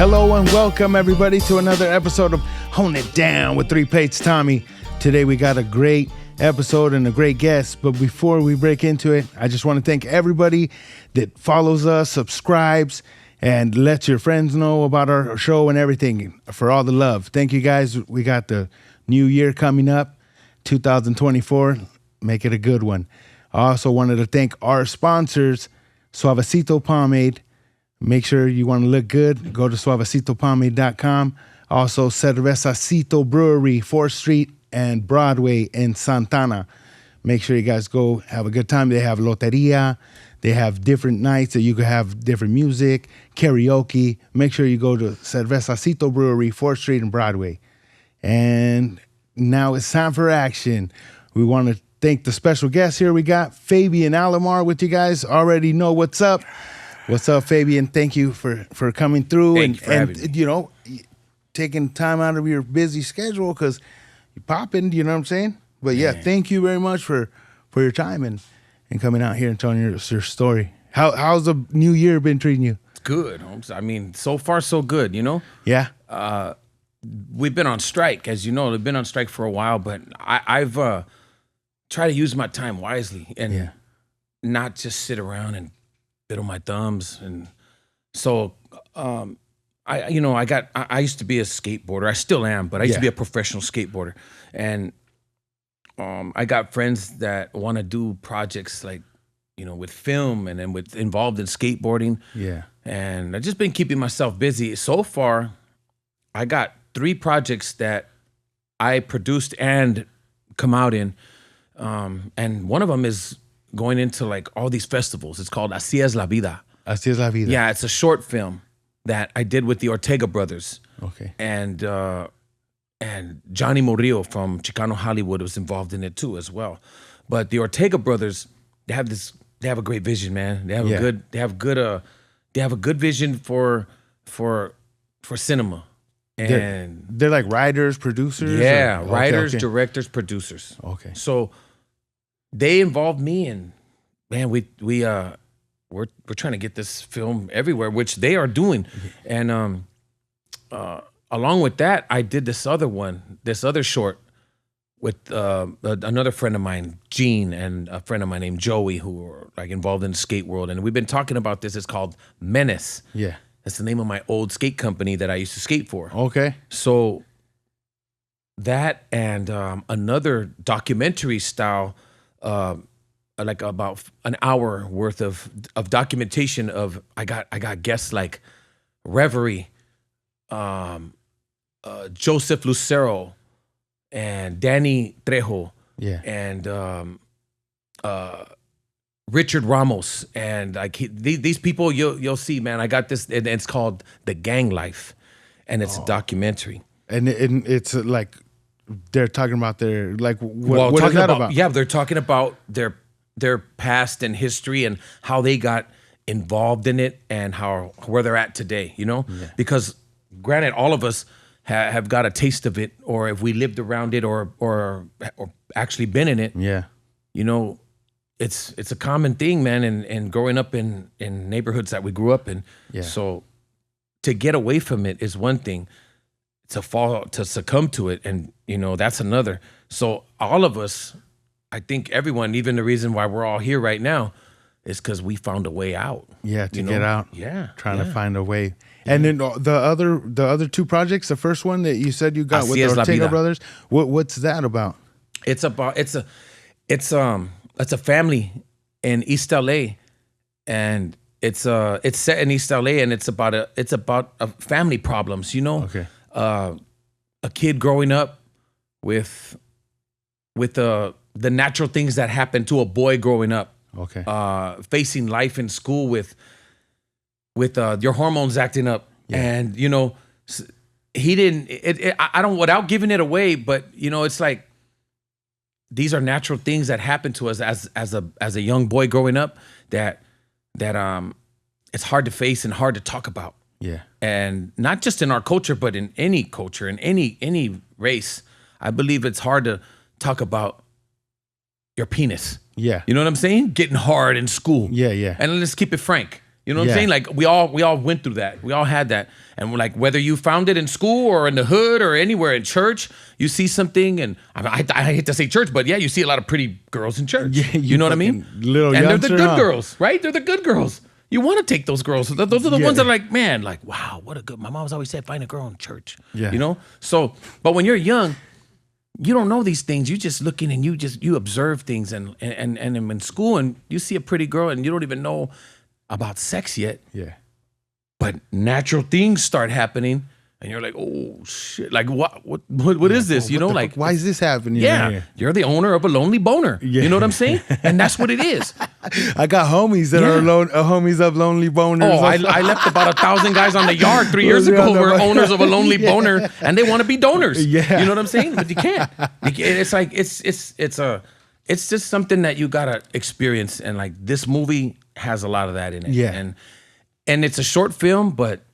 Hello and welcome everybody to another episode of Hone It Down with Three Plates Tommy. Today we got a great episode and a great guest, but before we break into it, I just want to thank everybody that follows us, subscribes, and lets your friends know about our show and everything, for all the love. Thank you guys. We got the new year coming up, 2024. Make it a good one. I also wanted to thank our sponsors, Suavecito Pomade. Make sure you want to look good. Go to suavecitopomade.com. Also, Cervecacito Brewery, 4th Street and Broadway in Santana. Make sure you guys go have a good time. They have loteria. They have different nights that you can have different music, karaoke. Make sure you go to Cervecacito Brewery, 4th Street and Broadway. And now it's time for action. We want to thank the special guest here. We got Fabian Alomar with you guys. Already know what's up. What's up, Fabian? Thank you for coming through and you know, taking time out of your busy schedule because you're popping, you know what I'm saying? But yeah, thank you very much for your time and coming out here and telling your story. How's the new year been treating you? It's good, Holmes. I mean, so far so good, you know? Yeah. We've been on strike, as you know. We've been on strike for a while, but I've tried to use my time wisely and not just sit around and on my thumbs. And so I used to be a skateboarder. I still am, but I used to be a professional skateboarder. And I got friends that want to do projects like, you know, with film and then with involved in skateboarding. Yeah. And I've just been keeping myself busy. So far, I got 3 projects that I produced and come out in. And one of them is going into like all these festivals. It's called Así es la vida. Así es la vida. Yeah, it's a short film that I did with the Ortega brothers. Okay. And Johnny Murillo from Chicano Hollywood was involved in it too as well. But the Ortega brothers, they have a great vision, man. They have a good vision for cinema. And they're like writers, producers? Yeah, writers, directors, producers. Okay. So they involved me, and man, we're trying to get this film everywhere, which they are doing. And along with that, I did this other short with another friend of mine, Gene, and a friend of mine named Joey, who are like involved in the skate world. And we've been talking about this. It's called Menace. Yeah, that's the name of my old skate company that I used to skate for. Okay, so that and another documentary style. Like about an hour worth of documentation of I got guests like Reverie, Joseph Lucero, and Danny Trejo, and Richard Ramos, and like these people you'll see, man. I got this, and it's called The Gang Life, and it's a documentary, and it's like. They're talking about their what is that about? Yeah, they're talking about their past and history and how they got involved in it and where they're at today. You know, because granted, all of us have got a taste of it, or if we lived around it, or actually been in it. Yeah, you know, it's a common thing, man. And growing up in neighborhoods that we grew up in. Yeah. So to get away from it is one thing. To succumb to it, and you know, that's another. So all of us, I think everyone, even the reason why we're all here right now is because we found a way out. Yeah, to get out. Yeah, trying to find a way. And then the other 2 projects, the first one that you said you got with the Ortega brothers, what's that about? It's a family in East LA, and it's set in East LA, and it's about family problems, you know. Okay. A kid growing up with the natural things that happen to a boy growing up. Okay. Facing life in school with your hormones acting up, and you know, he didn't. I don't, without giving it away, but you know, it's like these are natural things that happen to us as a young boy growing up that it's hard to face and hard to talk about. Yeah. And not just in our culture, but in any culture, in any race, I believe it's hard to talk about your penis. Yeah. You know what I'm saying? Getting hard in school. Yeah, yeah. And let's keep it frank. You know what I'm saying? Like we all went through that. We all had that. And we're like, whether you found it in school or in the hood or anywhere in church, you see something, and I hate to say church, but yeah, you see a lot of pretty girls in church. Yeah, you know what I mean? Little and they're the youngster, good girls, right? They're the good girls. You want to take those girls. Those are the ones that are like, man, like, wow, what a good. My mom's always said, find a girl in church. Yeah. You know? So, but when you're young, you don't know these things. You just looking and you observe things and in school, and you see a pretty girl and you don't even know about sex yet. Yeah. But natural things start happening and you're like, oh shit. Like what is this? You know, like why is this happening? Yeah. You're the owner of a lonely boner. Yeah. You know what I'm saying? And that's what it is. I got homies that are homies of lonely boners. Oh, I left about 1,000 guys on the yard 3 years ago who were owners of a lonely boner and they want to be donors. Yeah. You know what I'm saying? But you can't. It's like it's just something that you gotta experience, and like this movie has a lot of that in it. Yeah. And it's a short film, but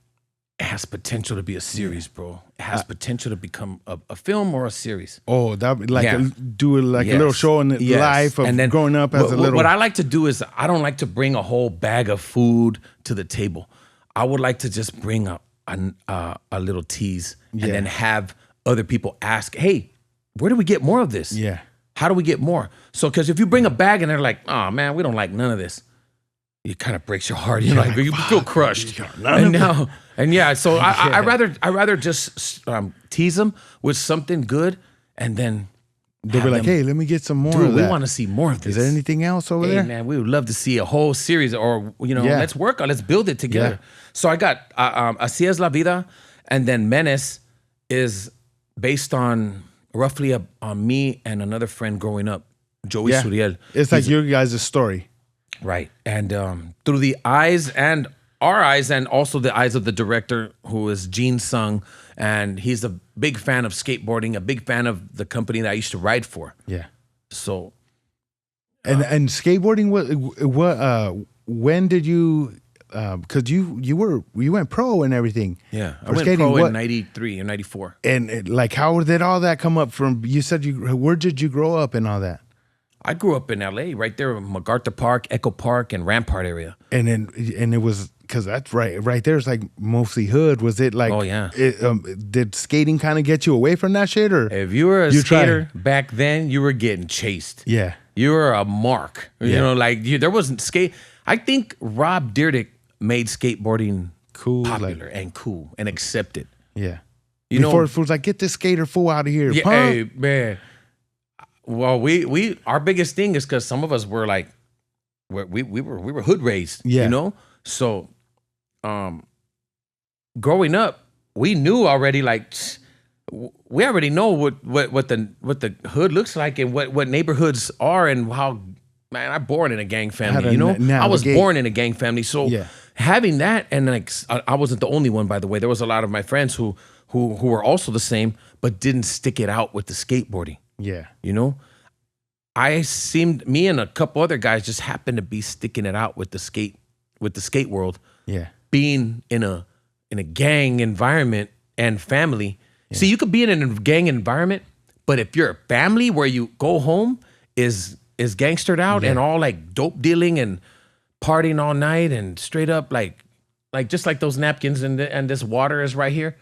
it has potential to be a series, bro. It has potential to become a film or a series. Oh, that do a little show in the life of and then, growing up as a little. What I like to do is I don't like to bring a whole bag of food to the table. I would like to just bring a little tease and then have other people ask, hey, where do we get more of this? Yeah. How do we get more? So, because if you bring a bag and they're like, oh man, we don't like none of this, it kind of breaks your heart. You're like, you feel crushed. So I rather just tease them with something good, and then they'll be like, hey, let me get some more of that. We want to see more of this. Is there anything else over there? Man, we would love to see a whole series, or let's work on, let's build it together. Yeah. So I got Así es la vida, and then Menace is based on roughly on me and another friend growing up, Joey Suriel. It's like your guys' story. Right. And through the eyes and our eyes, and also the eyes of the director, who is Gene Sung, and he's a big fan of skateboarding, a big fan of the company that I used to ride for. Yeah. So. And skateboarding, when did you, because you went pro and everything. Yeah. I went pro in 93 or 94. And like, how did all that come up from, you said where did you grow up and all that? I grew up in LA, right there in MacArthur Park, Echo Park, and Rampart area. And it was, because that's right there. It's like mostly hood. Was it like? Oh yeah. Did skating kind of get you away from that shit, or if you were a skater back then, you were getting chased. Yeah. You were a mark. Yeah. You know, like there wasn't skate. I think Rob Dyrdek made skateboarding popular and cool and accepted. Yeah. Before it was like, get this skater fool out of here. Yeah. Hey man. Well, our biggest thing is because some of us were like, we were hood raised, you know. So, growing up, we knew already, like, we already know what the hood looks like and what neighborhoods are, and how, man, I'm born in a gang family, you know. I was born in a gang family, so having that, and like I wasn't the only one, by the way. There was a lot of my friends who were also the same, but didn't stick it out with the skateboarding. Yeah. You know, me and a couple other guys just happened to be sticking it out with the skate world. Yeah. Being in a gang environment and family. Yeah. See, you could be in a gang environment, but if you're a family where you go home is gangstered out and all like dope dealing and partying all night and straight up like just like those napkins and this water is right here.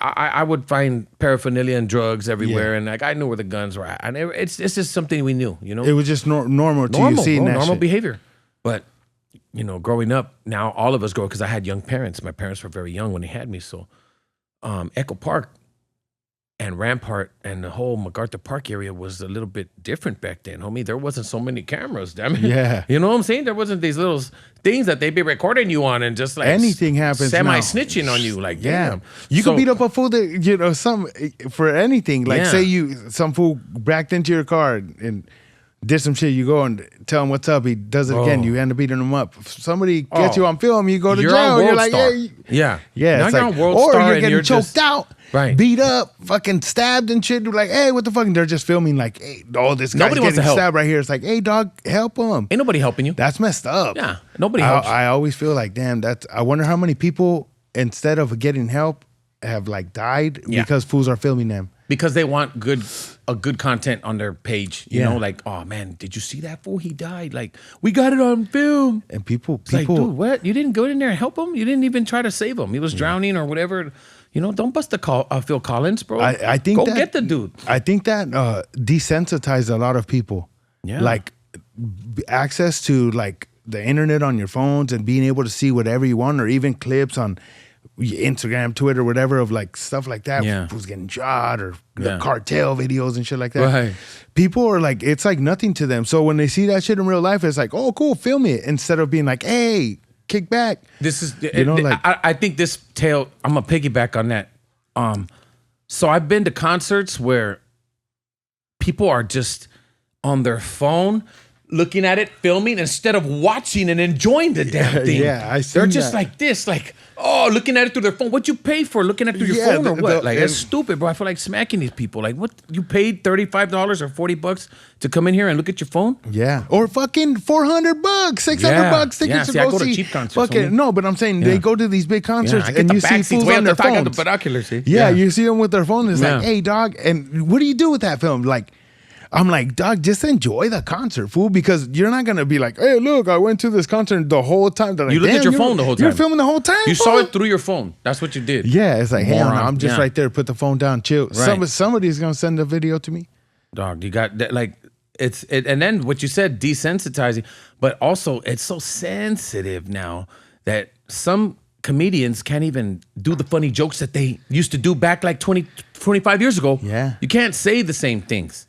I would find paraphernalia and drugs everywhere, and like I knew where the guns were at. And it's just something we knew, you know. It was just normal to you seeing that normal shit. behavior. But you know, growing up, now all of us grow, because I had young parents. My parents were very young when they had me, so Echo Park and Rampart and the whole MacArthur Park area was a little bit different back then, homie. There wasn't so many cameras, damn it. Yeah. You know what I'm saying? There wasn't these little things that they'd be recording you on and just like anything happens semi-snitching on you. Like, damn. You could beat up a fool that, you know, for anything. Like say some fool backed into your car and did some shit, you go and tell him what's up, he does it again, you end up beating him up. If somebody gets you on film, you go to jail, you're like, yeah. Now you're on World or Star, you're getting choked just out. Right. Beat up, fucking stabbed and shit. Like, hey, what the fuck? And they're just filming like, hey, this guy's getting stabbed right here. It's like, hey, dog, help him. Ain't nobody helping you. That's messed up. Yeah, nobody helps. I always feel like, damn, I wonder how many people, instead of getting help, have like died because fools are filming them. because they want a good content on their page. You know, like, oh man, did you see that fool? He died. Like, we got it on film. And people, like, dude, what? You didn't go in there and help him? You didn't even try to save him. He was drowning or whatever. You know, don't bust Phil Collins, bro. I think go get the dude. I think that desensitized a lot of people. Yeah, like access to like the internet on your phones and being able to see whatever you want, or even clips on Instagram, Twitter, whatever, of like stuff like that. Yeah. Who's getting shot, or cartel videos and shit like that. Right. People are like, it's like nothing to them. So when they see that shit in real life, it's like, oh, cool, film it, instead of being like, hey, kick back. This is, like, I think this tale, I'm gonna piggyback on that. So I've been to concerts where people are just on their phone, looking at it, filming, instead of watching and enjoying the damn thing. Yeah, I see. They're just like this, like, oh, looking at it through their phone. What you pay for looking at it through your phone or what? Like, that's stupid, bro. I feel like smacking these people. Like, what? You paid $35 or $40 to come in here and look at your phone? Yeah, or fucking $400, $600 tickets to see, I go to see cheap concerts. Fucking no, but I'm saying they go to these big concerts and you see fools on their phones. I got the binoculars. See? Yeah, you see them with their phone. It's like, hey, dog, and what do you do with that film? Like, I'm like, dog, just enjoy the concert, fool, because you're not gonna be like, hey, look, I went to this concert the whole time. Like, you look at your phone the whole time. You're filming the whole time. You saw it through your phone. That's what you did. Yeah, it's like, hey, I'm just right there. Put the phone down, chill. Right. Somebody's gonna send a video to me. Dog, you got that, like, and then what you said, desensitizing, but also it's so sensitive now that some comedians can't even do the funny jokes that they used to do back like 20, 25 years ago. Yeah. You can't say the same things.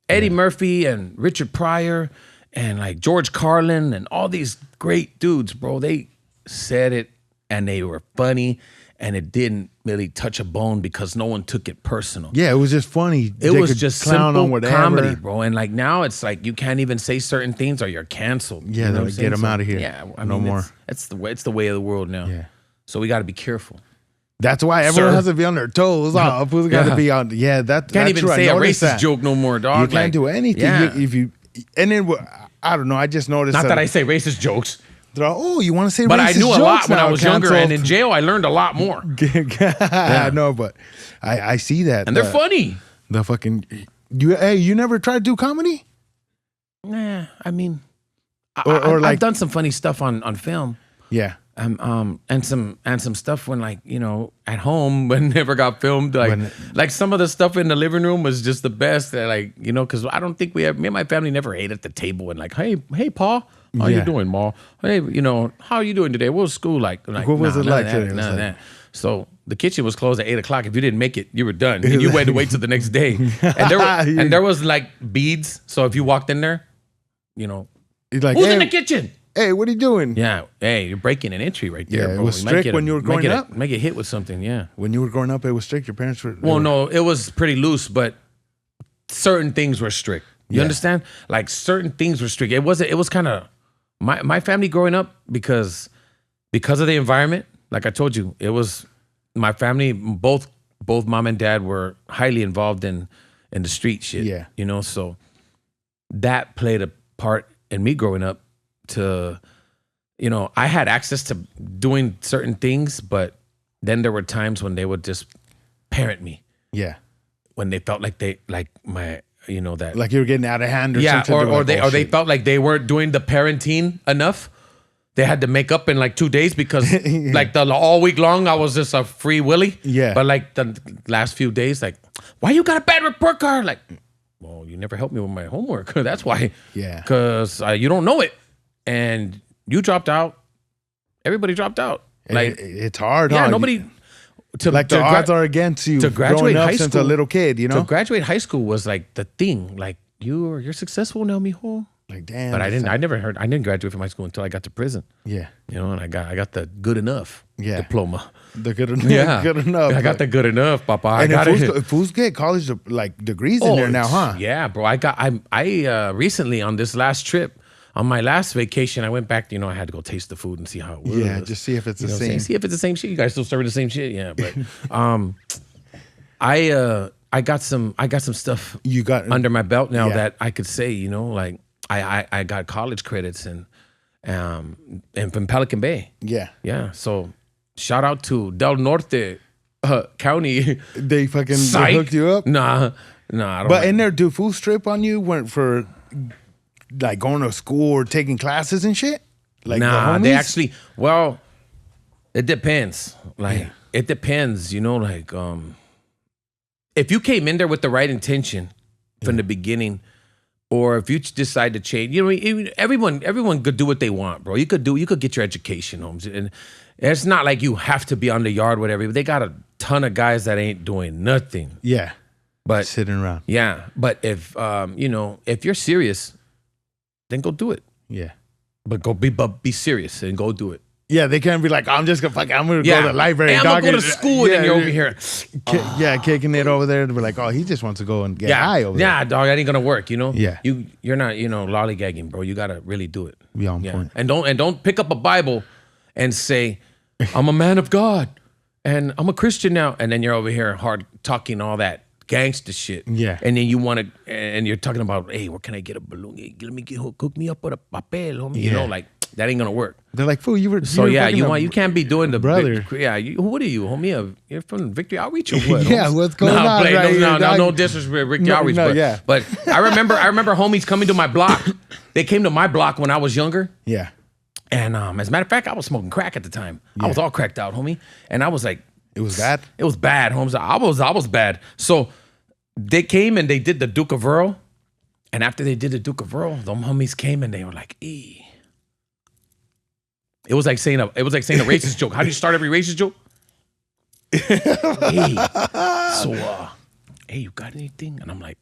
Eddie Murphy and Richard Pryor and like George Carlin and all these great dudes, bro, they said it and they were funny and it didn't really touch a bone because no one took it personal. Yeah, it was just funny. It was just clown simple on whatever. comedy, bro. And like now it's like you can't even say certain things or you're canceled. Yeah, you know get them out of here. Yeah, no more. It's the way of the world now. Yeah. So we got to be careful. That's why everyone has to be on their toes. Who's got to be on? Yeah, can't that's even true. say a racist joke no more, dog. You can't do anything. Yeah. If you, and then I don't know. I just noticed. Not that I say racist jokes. Oh, you want to say? But racist I knew a lot when I was younger, and canceled. in jail I learned a lot more. I know, but I see that, and they're funny. The fucking you never tried to do comedy? Nah, I mean, I've done some funny stuff on film. Yeah. And some stuff when, like, you know, at home when never got filmed, like some of the stuff in the living room was just the best. That, like, you know, because I don't think me and my family never ate at the table and like, hey Pa, how you doing, Ma? Hey, you know, how are you doing today? What was school like? What was it like today? None of that. So the kitchen was closed at 8 o'clock. If you didn't make it, you were done. And you had to wait till the next day. And there was like beads. So if you walked in there, you know, like, who's in the kitchen? Hey, what are you doing? Yeah, hey, you're breaking an entry right there. Yeah, bro. it was strict when you were growing up. Might get hit with something. Yeah. When you were growing up, it was strict. Your parents were. Well, no, it was pretty loose, but certain things were strict. You understand? Like certain things were strict. It was kind of my family growing up because of the environment. Like I told you, it was my family. Both mom and dad were highly involved in the street shit. Yeah, you know, so that played a part in me growing up. To, you know, I had access to doing certain things, but then there were times when they would just parent me. Yeah. When they felt like my, you know, that like you were getting out of hand or something. or they felt like they weren't doing the parenting enough. They had to make up in like 2 days because like all week long I was just a free willy. Yeah. But like the last few days, like, why you got a bad report card? Like, well, you never helped me with my homework. That's why. Yeah. Because you don't know it. And you dropped out. Everybody dropped out. Like it's hard. Yeah, huh? nobody. The odds are against you. To graduate high school since a little kid, you know. To graduate high school was like the thing. Like you're successful now, mijo. Like damn. But I didn't graduate from high school until I got to prison. Yeah. You know, and I got the good enough diploma. The good enough. Yeah. Good enough. I got the good enough, Papa. And I got it. Fools get college like degrees in there now, huh? Yeah, bro. I recently on this last trip. On my last vacation, I went back. You know, I had to go taste the food and see how it was. Yeah, just see if it's the same. See if it's the same shit. You guys still serving the same shit? Yeah, but I got some stuff you got under my belt now that I could say. You know, like I got college credits and from Pelican Bay. Yeah, yeah. So shout out to Del Norte County. They fucking Psych. hooked you up? Nah, I don't. But in there, do fools strip on you for like going to school or taking classes and shit? Like nah, the they homies? actually. Well, it depends. Like it depends. You know, like if you came in there with the right intention from the beginning, or if you decide to change, you know, everyone could do what they want, bro. You could get your education, Holmes, and it's not like you have to be on the yard, whatever. They got a ton of guys that ain't doing nothing. Yeah. But sitting around. Yeah. But if you know, if you're serious, then go do it. Yeah. But be serious and go do it. Yeah, they can't be like, I'm just gonna I'm gonna go to the library. Hey, I'm gonna go to school and then you're over here. Kicking it over there to be like, oh, he just wants to go and get high over there. Yeah, dog, that ain't gonna work, you know? Yeah. You're not, you know, lollygagging, bro. You gotta really do it. Be on point. And don't pick up a Bible and say, I'm a man of God and I'm a Christian now. And then you're over here hard talking all that gangster shit. Yeah. And then you wanna and you're talking about, hey, where can I get a balloon? Hey, hook me up with a papel, homie. You know, like that ain't gonna work. They're like, fool, you were you can't be doing the brother. What are you, homie? You're from Victory Outreach or what? Yeah, what's going on? No disrespect, Victory Outreach. But I remember homies coming to my block. They came to my block when I was younger. Yeah. And as a matter of fact, I was smoking crack at the time. I was all cracked out, homie. And I was like, it was bad. It was bad, homies. I was bad. So they came and they did the Duke of Earl. And after they did the Duke of Earl, them homies came and they were like, It was like saying a racist joke. How do you start every racist joke? Hey, you got anything? And I'm like,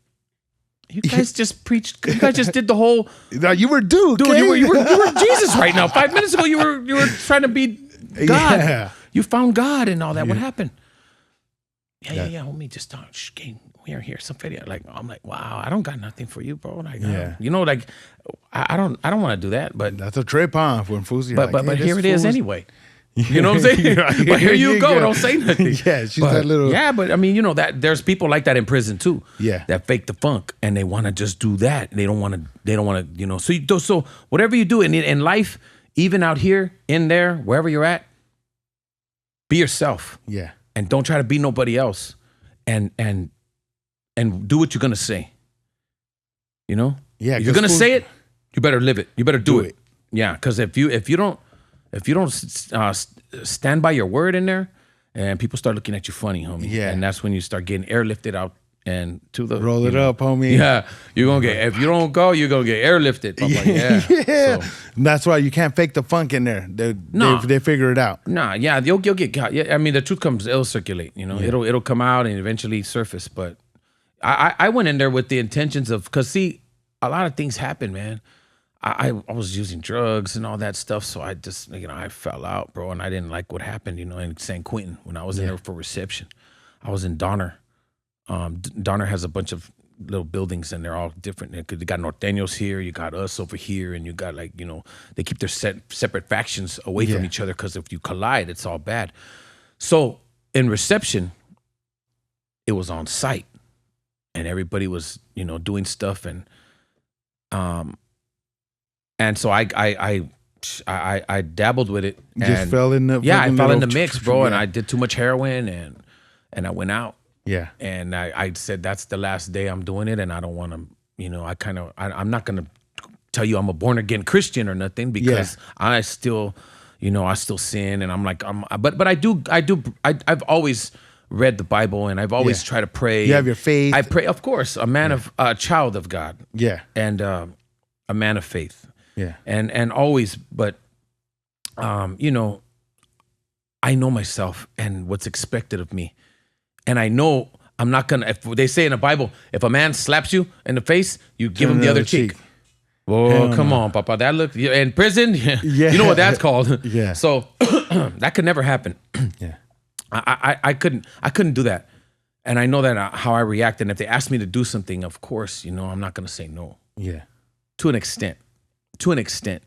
you guys just preached. You guys just did the whole. You were dude. You were Jesus right now. 5 minutes ago, you were trying to be God. Yeah. You found God and all that. What happened? Yeah. Homie, just came here. Some video. Like I'm like, wow, I don't got nothing for you, bro. Like, you know, like I don't want to do that. But that's a trip on when fools. But here it is anyway. You know what I'm saying? But here you go. Don't say nothing. Yeah, she's that little. Yeah, but I mean, you know that there's people like that in prison too. Yeah, that fake the funk and they want to just do that. They don't want to. You know. So whatever you do in life, even out here, in there, wherever you're at, be yourself. Yeah, and don't try to be nobody else. And do what you're gonna say. You know. Yeah, if you're gonna say it, you better live it. You better do it. Yeah, because if you don't stand by your word in there, and people start looking at you funny, homie. Yeah, and that's when you start getting airlifted out and to the roll it up, homie. Yeah, you're gonna get. If you don't go, you're gonna get airlifted. I'm like, yeah. So. That's why you can't fake the funk in there. They figure it out. Nah, yeah, you'll get caught. Yeah, I mean the truth it'll circulate. You know, it'll come out and eventually surface. But I went in there with the intentions of, because see, a lot of things happen, man. I was using drugs and all that stuff, so I just, you know, I fell out, bro, and I didn't like what happened, you know, in San Quentin when I was in there for reception. I was in Donner. Donner has a bunch of little buildings, and they're all different. They got Norteños here, you got us over here, and you got, like, you know, they keep their separate factions away from each other, because if you collide, it's all bad. So in reception, it was on site, and everybody was, you know, doing stuff, and so I dabbled with it. And just fell in the I fell in the mix, bro. And I did too much heroin, and I went out. Yeah. And I said that's the last day I'm doing it, and I don't want to. You know, I'm not gonna tell you I'm a born again Christian or nothing, because I still, you know, I still sin, and I'm like but I've always read the Bible, and I've always tried to pray. You have your faith. I pray, of course, a child of God. Yeah. And a man of faith. Yeah. And always, but you know, I know myself and what's expected of me. And I know I'm not gonna, if they say in the Bible, if a man slaps you in the face, you give him the other cheek. Oh, come on, Papa. That look in prison, you know what that's called. Yeah. So that could never happen. Yeah. I couldn't do that. And I know that how I react. And if they ask me to do something, of course, you know, I'm not gonna say no. Yeah. To an extent,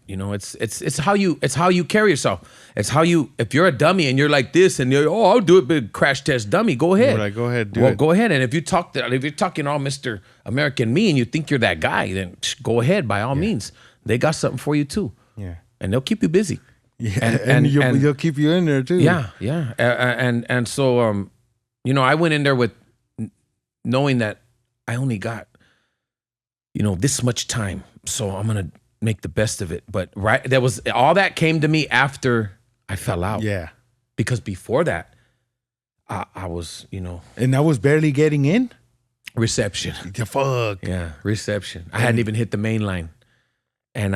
you know, it's how you carry yourself. It's how you, if you're a dummy and you're like this and you're, I'll do it, but crash test dummy, go ahead. Right, go ahead, do it. Go ahead. And if you're talking all Mr. American me and you think you're that guy, then go ahead by all means. They got something for you too. Yeah. And they'll keep you busy. Yeah. And you'll keep you in there too. Yeah. Yeah. And so I went in there with knowing that I only got, this much time. So I'm going to make the best of it. But all that came to me after I fell out. Yeah. Because before that, I was, And I was barely getting in? Reception. The fuck. Yeah, reception. I hadn't even hit the main line. And,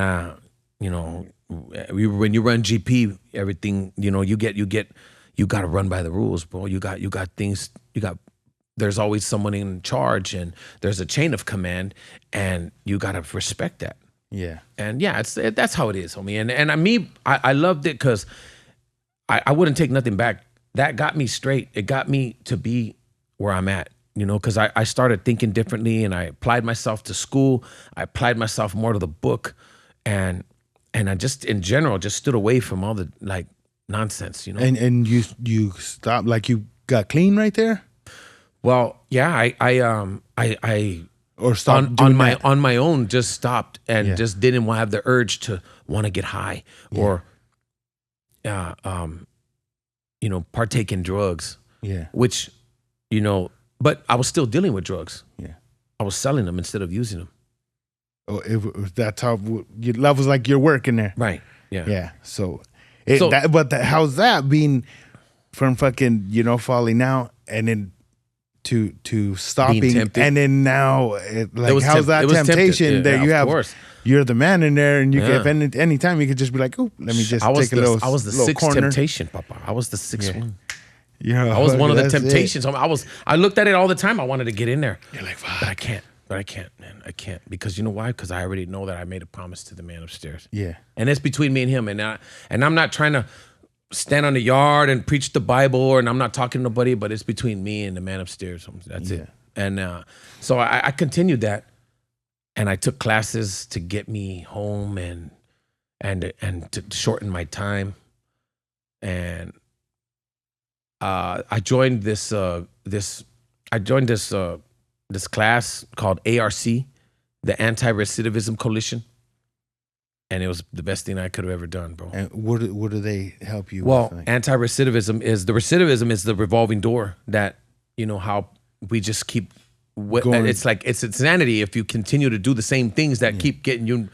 when you run GP, everything, you got to run by the rules, bro. You got things, there's always someone in charge and there's a chain of command and you got to respect that. Yeah. And yeah, that's how it is, homie. And I loved it because I wouldn't take nothing back. That got me straight. It got me to be where I'm at, because I started thinking differently and I applied myself to school. I applied myself more to the book and I just, in general, just stood away from all the like nonsense, And you stopped, like you got clean right there? Well, yeah, I or stopped on my own, just stopped and just didn't have the urge to want to get high or, partake in drugs. Yeah. Which, but I was still dealing with drugs. Yeah. I was selling them instead of using them. Oh, that's how that was like you're working there. Right. Yeah. Yeah. How's that being from fucking, falling out and then to stopping and then now how's that temptation that you have? Course. You're the man in there and you can anytime you could just be like, oh, let me just take a little. I was the sixth corner. temptation, Papa. I was the sixth one. Yeah, I was one of the temptations. I looked at it all the time. I wanted to get in there. You're like, fuck. But I can't, man. I can't because you know why? Because I already know that I made a promise to the man upstairs. Yeah, and it's between me and him. And I'm not trying to stand on the yard and preach the Bible, and I'm not talking to nobody. But it's between me and the man upstairs. That's it. And so I continued that, and I took classes to get me home and to shorten my time, and I joined this class called ARC, the Anti Recidivism Coalition, and it was the best thing I could have ever done, bro. And what do they help you? Well, with? Anti Recidivism is the revolving door that how we just keep. It's like it's insanity if you continue to do the same things that keep getting you.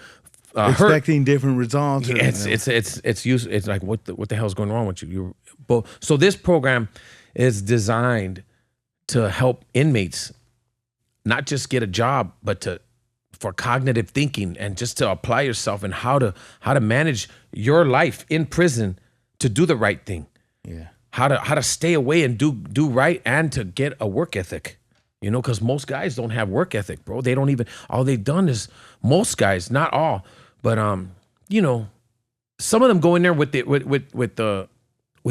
Expecting different results. It's like what the hell's going on with you? So this program is designed to help inmates not just get a job, but for cognitive thinking and just to apply yourself and how to manage your life in prison to do the right thing. Yeah. How to stay away and do right and to get a work ethic. Because most guys don't have work ethic, bro. They don't even. All they've done is most guys, not all. But some of them go in there with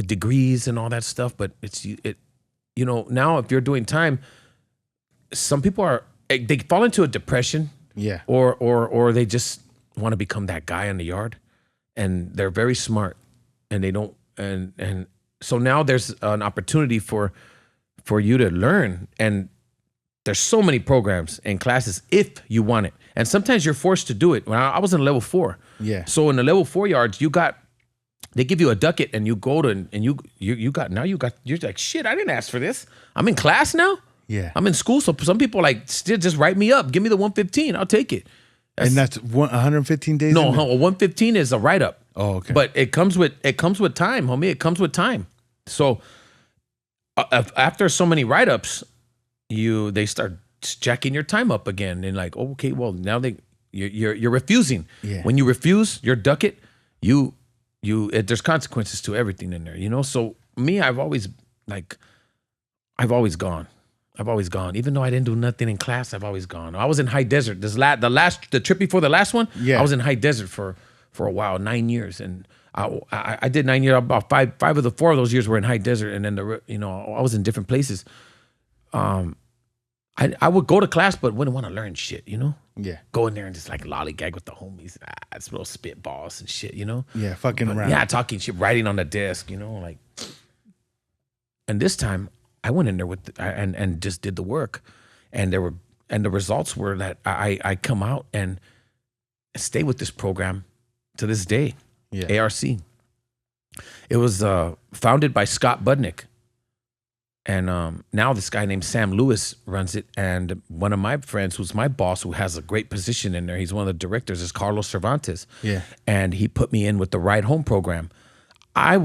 degrees and all that stuff. But now if you're doing time, some people they fall into a depression. Yeah. Or they just want to become that guy in the yard, and they're very smart, and they don't and so now there's an opportunity for you to learn, and there's so many programs and classes if you want it. And sometimes you're forced to do it. When I was in level 4. Yeah. So in the level 4 yards, they give you a ducat and you go to, and you're like, shit, I didn't ask for this. I'm in class now. Yeah. I'm in school. So some people like, still just write me up. Give me the 115. I'll take it. That's 115 days? No, 115 is a write-up. Oh, okay. But it comes with time, homie. It comes with time. So after so many write-ups, they start jacking your time up again, and like, okay, well now you're refusing. Yeah. When you refuse your ducat, there's consequences to everything in there, So me, I've always gone. Even though I didn't do nothing in class, I've always gone. I was in high desert. The trip before the last one, I was in high desert for a while, 9 years, and I did 9 years. About five of the 4 of those years were in high desert, and then I was in different places. I would go to class, but wouldn't want to learn shit, Yeah. Go in there and just like lollygag with the homies, it's little spitballs and shit, Yeah, fucking around. Yeah, talking shit, writing on the desk, like. And this time, I went in there and just did the work, and the results were that I come out and stay with this program to this day. Yeah. ARC. It was founded by Scott Budnick. now this guy named Sam Lewis runs it. And one of my friends, who's my boss, who has a great position in there, he's one of the directors, is Carlos Cervantes. Yeah. And he put me in with the Ride Home program. I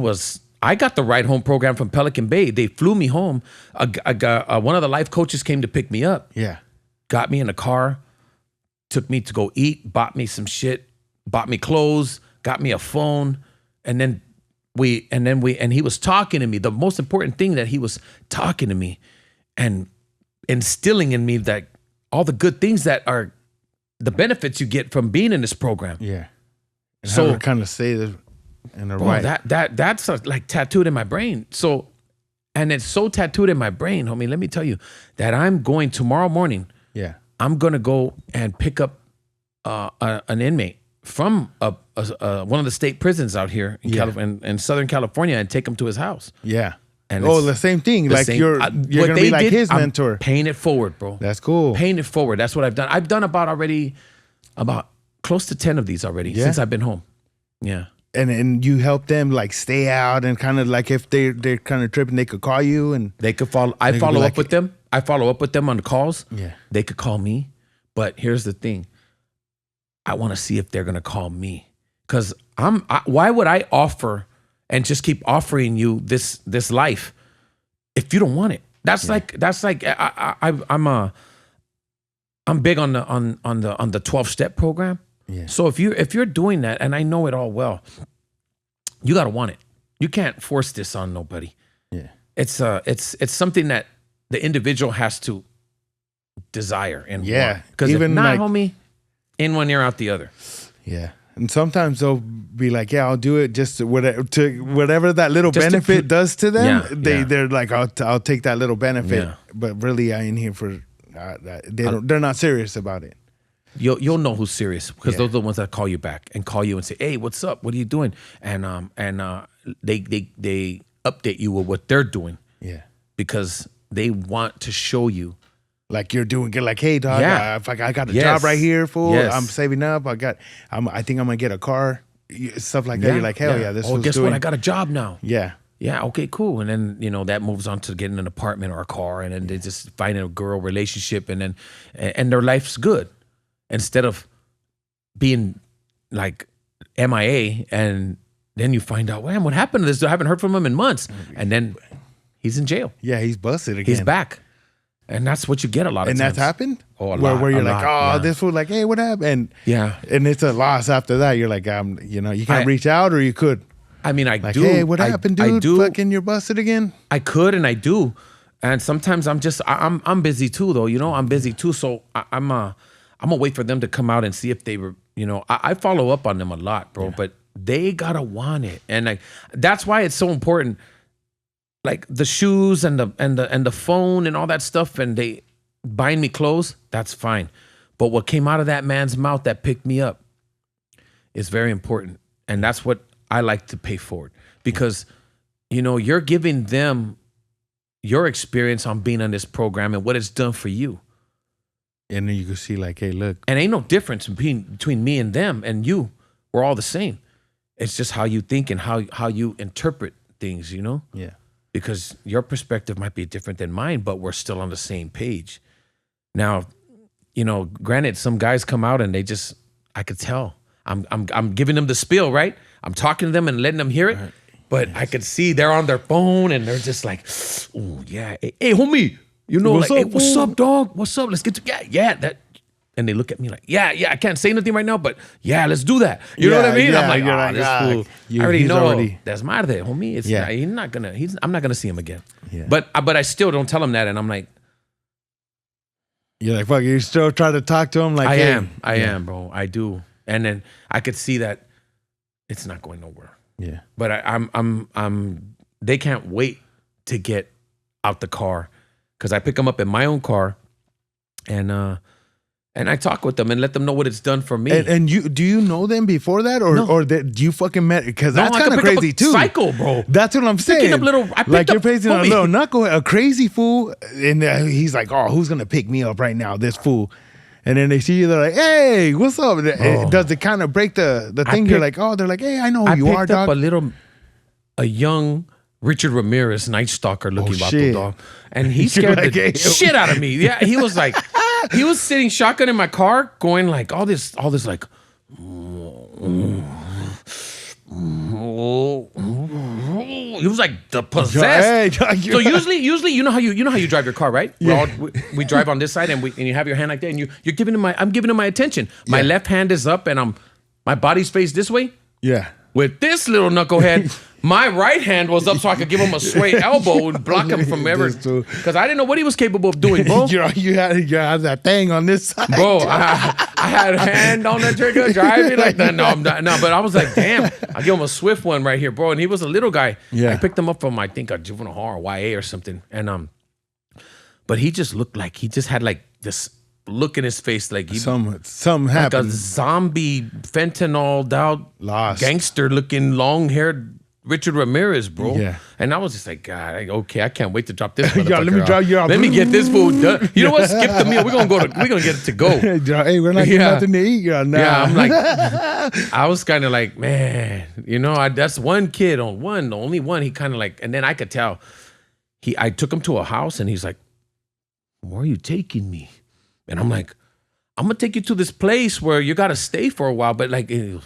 got the Ride Home program from Pelican Bay. They flew me home. One of the life coaches came to pick me up. Yeah. Got me in a car, took me to go eat, bought me some shit, bought me clothes, got me a phone, and then he was talking to me. The most important thing that he was talking to me and instilling in me that all the good things that are the benefits you get from being in this program. Yeah. And so how to kind of say this in a bro, right. That's like tattooed in my brain. So, and it's so tattooed in my brain, homie. Let me tell you that I'm going tomorrow morning. Yeah. I'm gonna go and pick up an inmate from one of the state prisons out here in Southern California and take him to his house. Yeah. And the same thing. Like you're gonna be like his mentor. Paying it forward, bro. That's cool. Paying it forward. That's what I've done. I've done about close to 10 of these already since I've been home. Yeah. And you help them like stay out and kind of like if they're kind of tripping, they could call you and they could follow. I follow up with them. I follow up with them on the calls. Yeah. They could call me. But here's the thing. I want to see if they're going to call me. Because why would I offer and just keep offering you this life if you don't want it? That's like I'm big on the 12-step program. Yeah. So if you're doing that, and I know it all well, you got to want it. You can't force this on nobody. Yeah. It's something that the individual has to desire and want. Because if not, homie, in one ear, out the other. Yeah. And sometimes they'll be like, yeah, I'll do it just to whatever that little just benefit does to them. They're like, I'll take that little benefit. Yeah. But really, I ain't here for they're not serious about it. You'll know who's serious because those are the ones that call you back and call you and say, hey, what's up? What are you doing? And they update you with what they're doing. Yeah. Because they want to show you. Like you're doing good, like, hey, dog, I got a job right here, fool. Yes. I'm saving up. I think I'm gonna get a car, stuff like that. You're like, hell yeah, this. Oh, guess what? I got a job now. Yeah. Yeah. Okay. Cool. And then that moves on to getting an apartment or a car, and then they just find a girl relationship, and their life's good instead of being like MIA, and then you find out, man, what happened to this? I haven't heard from him in months, and then he's in jail. Yeah, he's busted again. He's back. And that's what you get a lot of times. And that's happened? Oh, a lot. Where you're like, this fool, like, hey, what happened? And it's a loss after that. You're like, you can't reach out, or you could. I mean, I like, do. Hey, what happened, dude? I do. Fucking you're busted again? I could and I do. And sometimes I'm busy too, though. I'm busy too. So I'm going to wait for them to come out and see if they were, I follow up on them a lot, bro. Yeah. But they got to want it. And that's why it's so important. Like the shoes and the phone and all that stuff, and they buying me clothes, that's fine. But what came out of that man's mouth that picked me up is very important. And that's what I like to pay forward. Because, you're giving them your experience on being on this program and what it's done for you. And then you can see like, hey, look. And ain't no difference between me and them and you. We're all the same. It's just how you think and how you interpret things, Yeah. Because your perspective might be different than mine, but we're still on the same page. Now, granted, some guys come out and I could tell. I'm giving them the spiel, right? I'm talking to them and letting them hear it, but I could see they're on their phone and they're just like, oh yeah, hey homie, what's up, dog? What's up? Let's get to that. And they look at me like, yeah, I can't say nothing right now, but yeah, let's do that. You know what I mean? I'm like, this fool. I already know. That's madre, homie. I'm not gonna see him again. Yeah. But I still don't tell him that, and I'm like, you're like, fuck, you still try to talk to him like, I am, bro. I do. And then I could see that it's not going nowhere. Yeah. But I'm they can't wait to get out the car because I pick them up in my own car, and I talk with them and let them know what it's done for me. And do you know them before that, or do you fucking met? Because that's kind of crazy too. Psycho, bro. That's what I'm saying. You're facing a little knuckle, a crazy fool, and he's like, "Oh, who's gonna pick me up right now? This fool." And then they see you, they're like, "Hey, what's up?" Does it kind of break the thing? You're like, "Oh," they're like, "Hey, I know who you are, dog." A young Richard Ramirez, Night Stalker looking vato, shit. dog. And he scared the shit out of me. Yeah, he was like, he was sitting shotgun in my car going like all this like, he was like the possessed. So usually, you know how you drive your car, right? Yeah. We drive on this side, and you have your hand like that, and you're giving him I'm giving him my attention. My left hand is up, and my body's faced this way. Yeah. With this little knucklehead, my right hand was up so I could give him a sway elbow and block him from ever. Because I didn't know what he was capable of doing, bro. you had that thing on this side. Bro, I had a hand on the trigger driving like that. No, I'm not. No, but I was like, damn, I give him a swift one right here, bro. And he was a little guy. Yeah. I picked him up from, I think, a juvenile hall or YA or something. And but he just looked like, he just had like this look in his face like he something like happened. a zombie fentanyled out Lost. gangster looking long-haired Richard Ramirez, bro. Yeah. And I was just like, God, okay, I can't wait to drop this motherfucker let me drop you off. Let me get this food done. You know what? Skip the meal. We're gonna get it to go. Hey, we're not getting nothing to eat. Nah. Yeah, I'm like, I was kind of like, man, that's one kid the only one. He kind of like, and then I could tell. I took him to a house, and he's like, where are you taking me? And I'm like, I'm gonna take you to this place where you gotta stay for a while. But like, he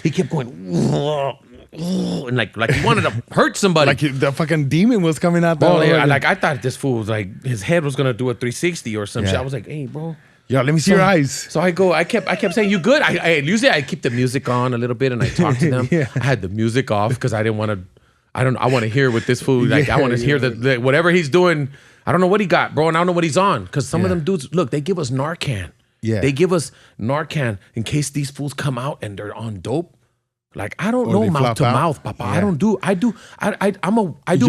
kept going, and like he wanted to hurt somebody. Like the fucking demon was coming out. Like I thought this fool was like his head was gonna do a 360 or some shit. I was like, hey, bro. Yo, let me see your eyes. So I kept saying, you good? Usually I keep the music on a little bit and I talk to them. Yeah. I had the music off because I didn't want to. I want to hear what this fool like. I want to hear the whatever he's doing. I don't know what he got, bro, and I don't know what he's on. Because some of them dudes, look, they give us Narcan. Yeah. They give us Narcan in case these fools come out and they're on dope. Like, I don't know mouth to mouth, papa. Yeah. I do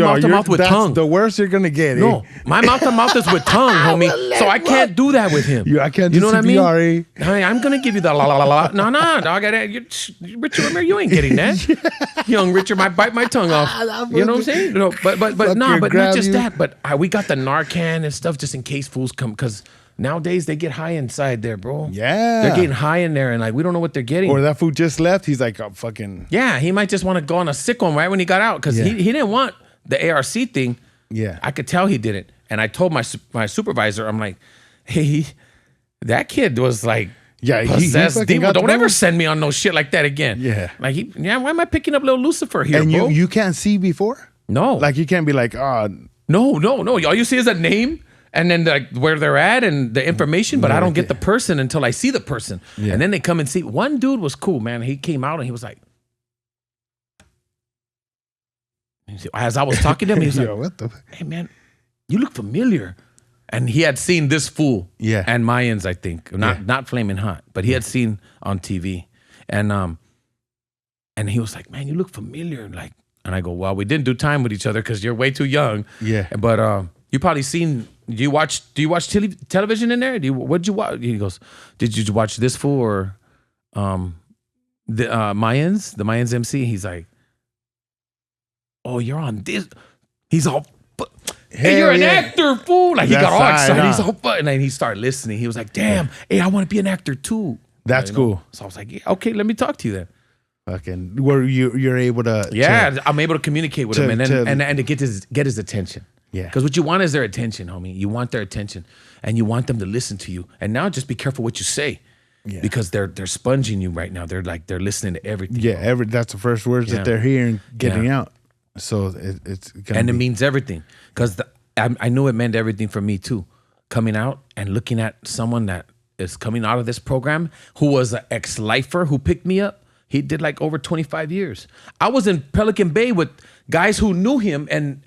mouth to mouth with tongue. The worst you're gonna get. No, my mouth to mouth is with tongue, homie. So I can't do that with him. I can't do you know what I mean? CPR. Hey, I'm gonna give you the la la la la. No, dog. Richard, remember, you ain't getting that. Young Richard might bite my tongue off. You know what I'm saying? No, but not just that. But we got the Narcan and stuff just in case fools come because. Nowadays, they get high inside there, bro. Yeah. They're getting high in there, and like, we don't know what they're getting. Or that food just left. He's like, oh, fucking. Yeah, he might just want to go on a sick one right when he got out because he didn't want the ARC thing. Yeah. I could tell he didn't. And I told my supervisor, I'm like, hey, that kid was like, possessed demon. Don't ever send me on no shit like that again. Yeah. Like, why am I picking up little Lucifer here, and bro? you can't see before? No. Like, you can't be like, oh. No. All you see is a name. And then like where they're at and the information, but I don't get the person until I see the person. Yeah. And then they come and see. One dude was cool, man. He came out and he was like, as I was talking to him, he was like, what the? Hey, man, you look familiar. And he had seen this fool and Mayans, I think. Not Flamin Hot, but he had seen on TV. And he was like, man, you look familiar. Like, and I go, well, we didn't do time with each other because you're way too young. Yeah. But you probably seen. Do you watch television in there? What'd you watch? He goes, did you watch this fool or the Mayans MC? He's like, oh, you're on this. He's all, hey, you're an actor, fool. Like, he got all excited. He's all, and then he started listening. He was like, damn, hey, I want to be an actor too. That's cool. So I was like, yeah, okay, let me talk to you then. Fucking, where you're able to. Yeah, I'm able to communicate with him and to get his attention. Yeah. Because what you want is their attention, homie. You want their attention. And you want them to listen to you. And now just be careful what you say. Yeah. Because they're sponging you right now. They're listening to everything. Yeah, that's the first words that they're hearing, getting out. So it's gonna it means everything. Because I knew it meant everything for me too. Coming out and looking at someone that is coming out of this program who was an ex-lifer who picked me up. He did like over 25 years. I was in Pelican Bay with guys who knew him and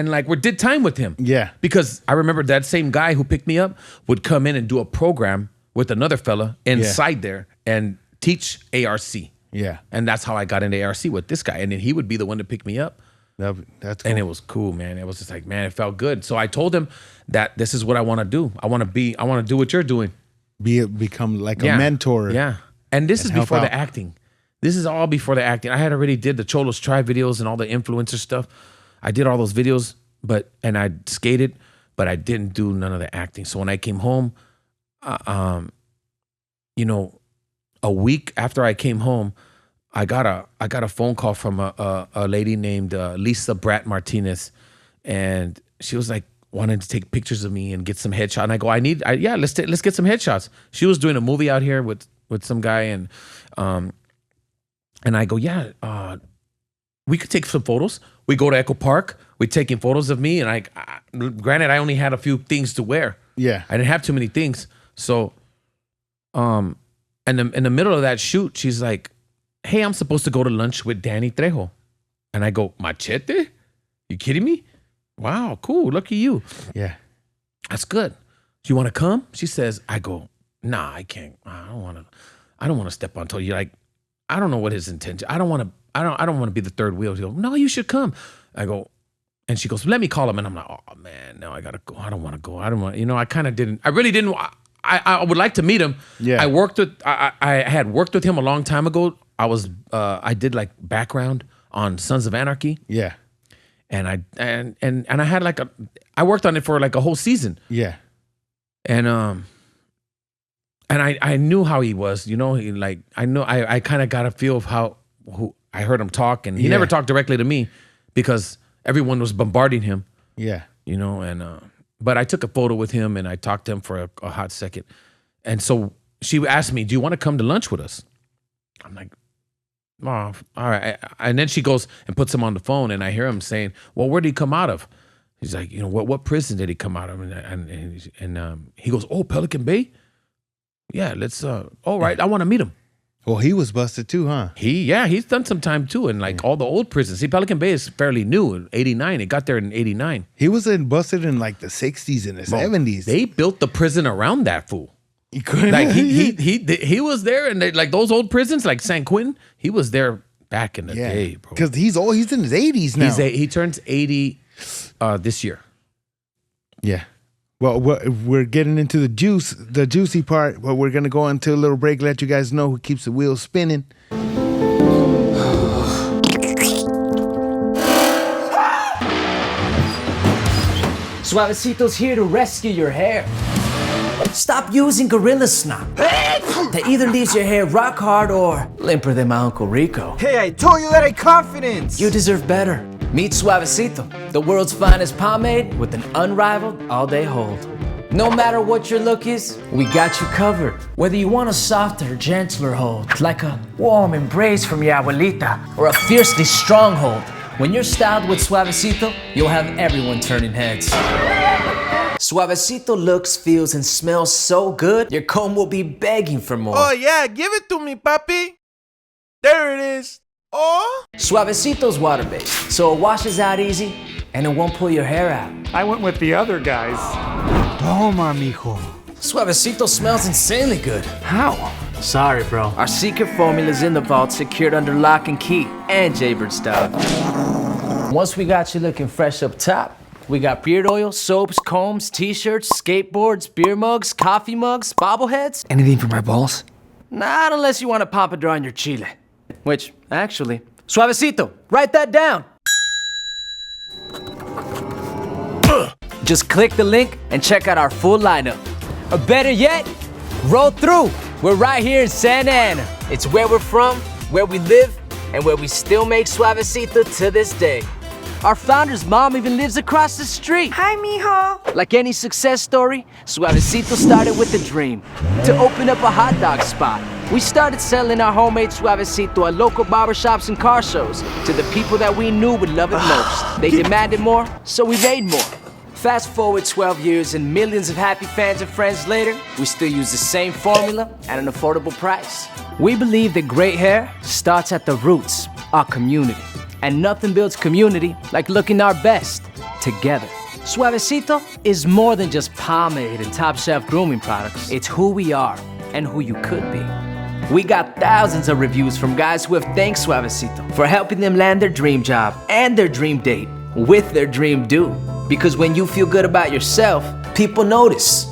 like did time with him. Yeah. Because I remember that same guy who picked me up would come in and do a program with another fella inside there and teach ARC. Yeah. And that's how I got into ARC with this guy. And then he would be the one to pick me up. That's cool. And it was cool, man. It was just like, man, it felt good. So I told him that this is what I want to do. I want to do what you're doing. Become like a mentor. Yeah. And this is before the acting. This is all before the acting. I had already did the Cholos Tribe videos and all the influencer stuff. I did all those videos, and I skated, but I didn't do none of the acting. So when I came home, a week after I came home, I got a phone call from a lady named Lisa Bratt Martinez, and she was like wanting to take pictures of me and get some headshots. And I go, let's get some headshots. She was doing a movie out here with some guy, and I go, we could take some photos. We go to Echo Park. We're taking photos of me, and granted, I only had a few things to wear. Yeah, I didn't have too many things. So, and in the middle of that shoot, she's like, "Hey, I'm supposed to go to lunch with Danny Trejo," and I go, "Machete? You kidding me? Wow, cool. Lucky you." Yeah, that's good. Do you want to come? She says. I go, "Nah, I can't. I don't want to step on toes." You're like, I don't know what his intention. I don't want to be the third wheel. She goes, "No, you should come." I go, and she goes, "Let me call him." And I'm like, "Oh man, no, I gotta go. I don't want to go. I don't want. I kind of didn't. I really didn't. I would like to meet him. Yeah. I had worked with him a long time ago. I did like background on Sons of Anarchy. Yeah. And I had I worked on it for like a whole season. Yeah. And I knew how he was, I kind of got a feel of who I heard him talk, and he never talked directly to me because everyone was bombarding him. Yeah. But I took a photo with him and I talked to him for a hot second. And so she asked me, "Do you want to come to lunch with us?" I'm like, "Oh, all right." And then she goes and puts him on the phone, and I hear him saying, "Well, where did he come out of?" He's like, "What prison did he come out of?" And he goes, "Oh, Pelican Bay? Yeah, let's, all right, I want to meet him." Well, he was busted too, huh? He's done some time too, and all the old prisons. See, Pelican Bay is fairly new, in 89. It got there in 89. He was busted in like the 60s and the 70s. They built the prison around that fool. He couldn't. Like he was there, and like those old prisons, like San Quentin, he was there back in the day, bro. Because he's old. He's in his 80s now. He turns 80 this year. Yeah. Well, we're getting into the juicy part, but we're going to go into a little break, let you guys know who keeps the wheels spinning. Suavecito's here to rescue your hair. Stop using Gorilla Snot. That either leaves your hair rock hard or limper than my Uncle Rico. Hey, I told you that I had confidence. You deserve better. Meet Suavecito, the world's finest pomade with an unrivaled all-day hold. No matter what your look is, we got you covered. Whether you want a softer, gentler hold, like a warm embrace from your abuelita, or a fiercely strong hold, when you're styled with Suavecito, you'll have everyone turning heads. Suavecito looks, feels, and smells so good, your comb will be begging for more. Oh yeah, give it to me, papi. There it is. Oh! Suavecito's water-based, so it washes out easy, and it won't pull your hair out. I went with the other guys. Toma, mijo. Suavecito smells insanely good. How? Sorry, bro. Our secret formula's in the vault, secured under lock and key, and Jaybird style. Once we got you looking fresh up top, we got beard oil, soaps, combs, t-shirts, skateboards, beer mugs, coffee mugs, bobbleheads. Anything for my balls? Not unless you want to pop it on your chile. Which, actually, Suavecito, write that down. Just click the link and check out our full lineup. Or better yet, roll through. We're right here in Santa Ana. It's where we're from, where we live, and where we still make Suavecito to this day. Our founder's mom even lives across the street. Hi, mijo. Like any success story, Suavecito started with a dream, to open up a hot dog spot. We started selling our homemade Suavecito at local barbershops and car shows to the people that we knew would love it most. They demanded more, so we made more. Fast forward 12 years and millions of happy fans and friends later, we still use the same formula at an affordable price. We believe that great hair starts at the roots, our community. And nothing builds community like looking our best together. Suavecito is more than just pomade and top-shelf grooming products. It's who we are and who you could be. We got thousands of reviews from guys who have thanked Suavecito for helping them land their dream job and their dream date with their dream dude. Because when you feel good about yourself, people notice.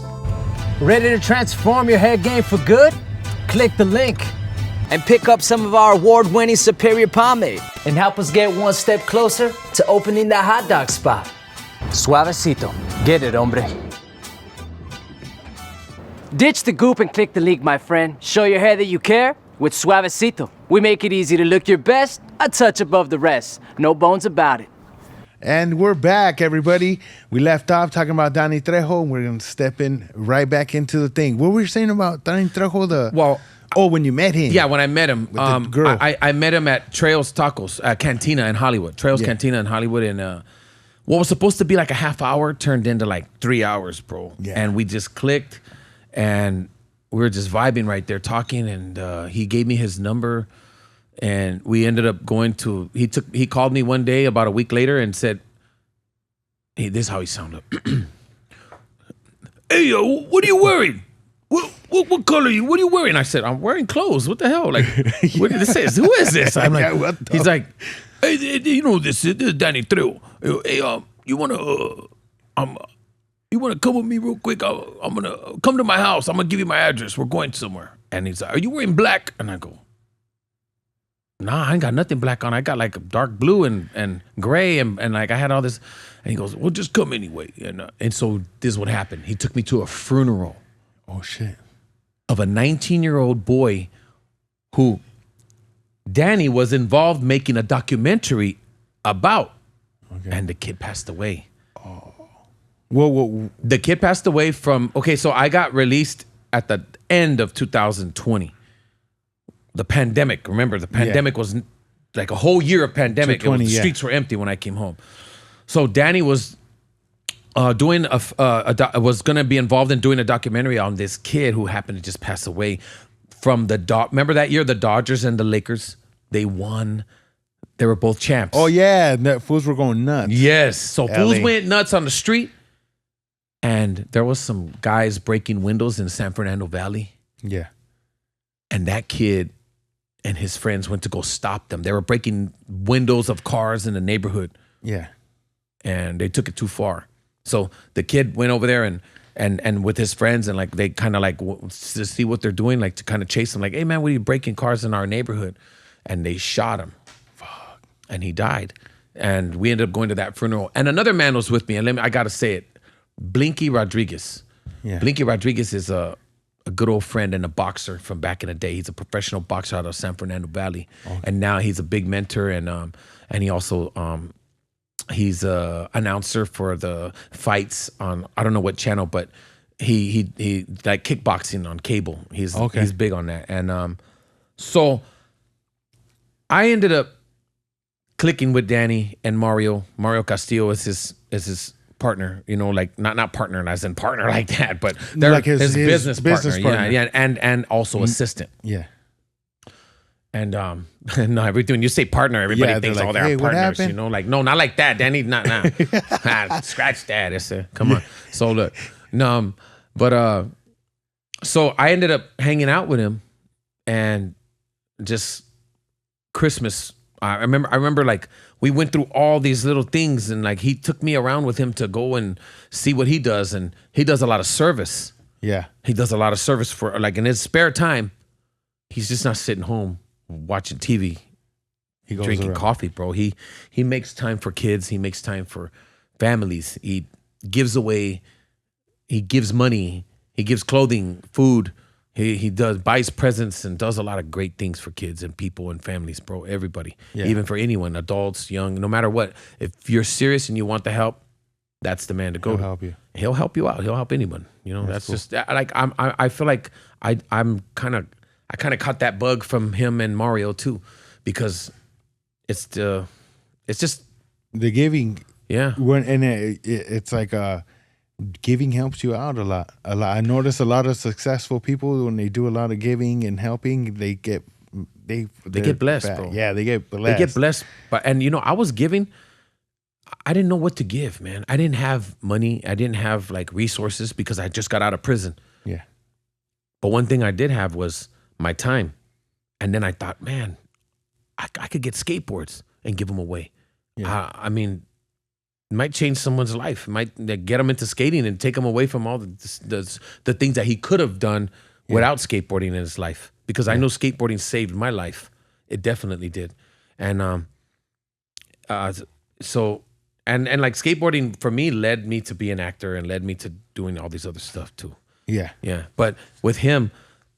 Ready to transform your hair game for good? Click the link and pick up some of our award-winning Superior Pomade and help us get one step closer to opening that hot dog spot. Suavecito. Get it, hombre. Ditch the goop and click the link, my friend. Show your hair that you care with Suavecito. We make it easy to look your best, a touch above the rest. No bones about it. And we're back, everybody. We left off talking about Danny Trejo, and we're going to step in right back into the thing. What were you saying about Danny Trejo? When you met him. Yeah, when I met him. With the girl. I met him at Trejo's Tacos, Cantina in Hollywood. Trejo's Cantina in Hollywood. And what was supposed to be like a half hour turned into like 3 hours, bro. Yeah. And we just clicked, and we were just vibing right there talking. And he gave me his number. And we ended up going to, he called me one day about a week later and said, hey, this is how he sounded. Hey, what are you wearing? What color are you? What are you wearing? I said, I'm wearing clothes. What the hell? Like, what did this say? Who is this? I'm like, he's like, hey, you know this is Danny Trejo. Hey, you wanna come with me real quick? I'm gonna come to my house. I'm gonna give you my address. We're going somewhere. And he's like, are you wearing black? And I go, nah, I ain't got nothing black on. I got like dark blue and gray and like I had all this. And he goes, well, just come anyway. And so this is what happened. He took me to a funeral. Oh, shit. Of a 19-year-old boy who Danny was involved making a documentary about. Okay. And the kid passed away. Oh. Whoa. The kid passed away from, so I got released at the end of 2020. The pandemic, remember, the pandemic was like a whole year of pandemic. The streets were empty when I came home. So Danny was was going to be involved in doing a documentary on this kid who happened to just pass away from remember that year, the Dodgers and the Lakers, they won. They were both champs. Oh, yeah. Fools were going nuts. Yes. So fools went nuts on the street. And there was some guys breaking windows in San Fernando Valley. Yeah. And that kid and his friends went to go stop them. They were breaking windows of cars in the neighborhood. Yeah. And they took it too far. So the kid went over there and with his friends and like they kind of like to see what they're doing, like to kind of chase them. Like, hey man, what are you breaking cars in our neighborhood? And they shot him. Fuck. And he died. And we ended up going to that funeral. And another man was with me. And I got to say it. Blinky Rodriguez. Yeah. Blinky Rodriguez is a good old friend and a boxer from back in the day. He's a professional boxer out of San Fernando Valley. Okay. And now he's a big mentor and he also he's a announcer for the fights on I don't know what channel, but he like kickboxing on cable. He's big on that. And so I ended up clicking with Danny and Mario. Mario Castillo is his partner, like not partner as in partner like that, but they're like his business partner. Yeah, and also assistant. Yeah. And no, everything you say partner, everybody thinks like, they're partners, happened? like no, not like that, Danny, not scratch that. Come on. So look, no, but so I ended up hanging out with him, and just Christmas. I remember like we went through all these little things, and like he took me around with him to go and see what he does, and he does a lot of service. Yeah, he does a lot of service for like in his spare time. He's just not sitting home watching TV. He goes drinking coffee, bro. He makes time for kids. He makes time for families. He gives away. He gives money. He gives clothing, food. He buys presents and does a lot of great things for kids and people and families, bro. Everybody, even for anyone, adults, young, no matter what. If you're serious and you want the help, that's the man to go to. He'll help you. He'll help you out. He'll help anyone. That's cool. Just like I feel like I kind of caught that bug from him and Mario too, because it's just the giving. Yeah. It's like giving helps you out a lot. I notice a lot of successful people when they do a lot of giving and helping, they get blessed, bro. Yeah, they get blessed. They get blessed. But I was giving. I didn't know what to give, man. I didn't have money. I didn't have like resources because I just got out of prison. Yeah. But one thing I did have was my time. And then I thought, man, I could get skateboards and give them away. Yeah. I mean, it might change someone's life. It might get them into skating and take them away from all the things that he could have done without skateboarding in his life. Because I know skateboarding saved my life. It definitely did. And so like skateboarding for me led me to be an actor and led me to doing all these other stuff too. Yeah. Yeah. But with him,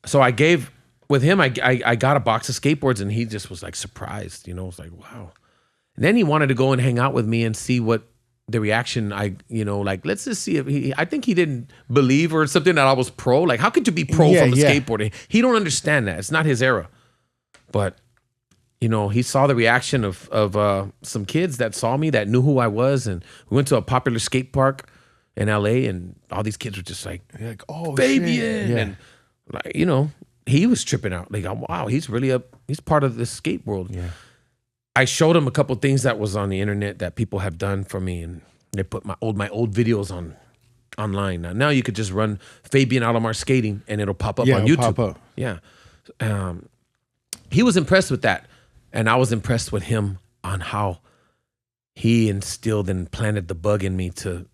so I gave with him, I got a box of skateboards, and he just was like surprised. You know, it was like, wow. And then he wanted to go and hang out with me and see what the reaction. Like, let's just see if I think he didn't believe or something that I was pro. Like, how could you be pro from the skateboarding? He don't understand that. It's not his era. But he saw the reaction of some kids that saw me, that knew who I was, and we went to a popular skate park in LA, and all these kids were just like, oh, Fabian, and like, he was tripping out. Like, wow, he's part of this skate world. Yeah. I showed him a couple things that was on the internet that people have done for me, and they put my old videos online. Now you could just run Fabian Alomar skating, and it'll pop up on YouTube. Pop up. Yeah. He was impressed with that, and I was impressed with him on how he instilled and planted the bug in me to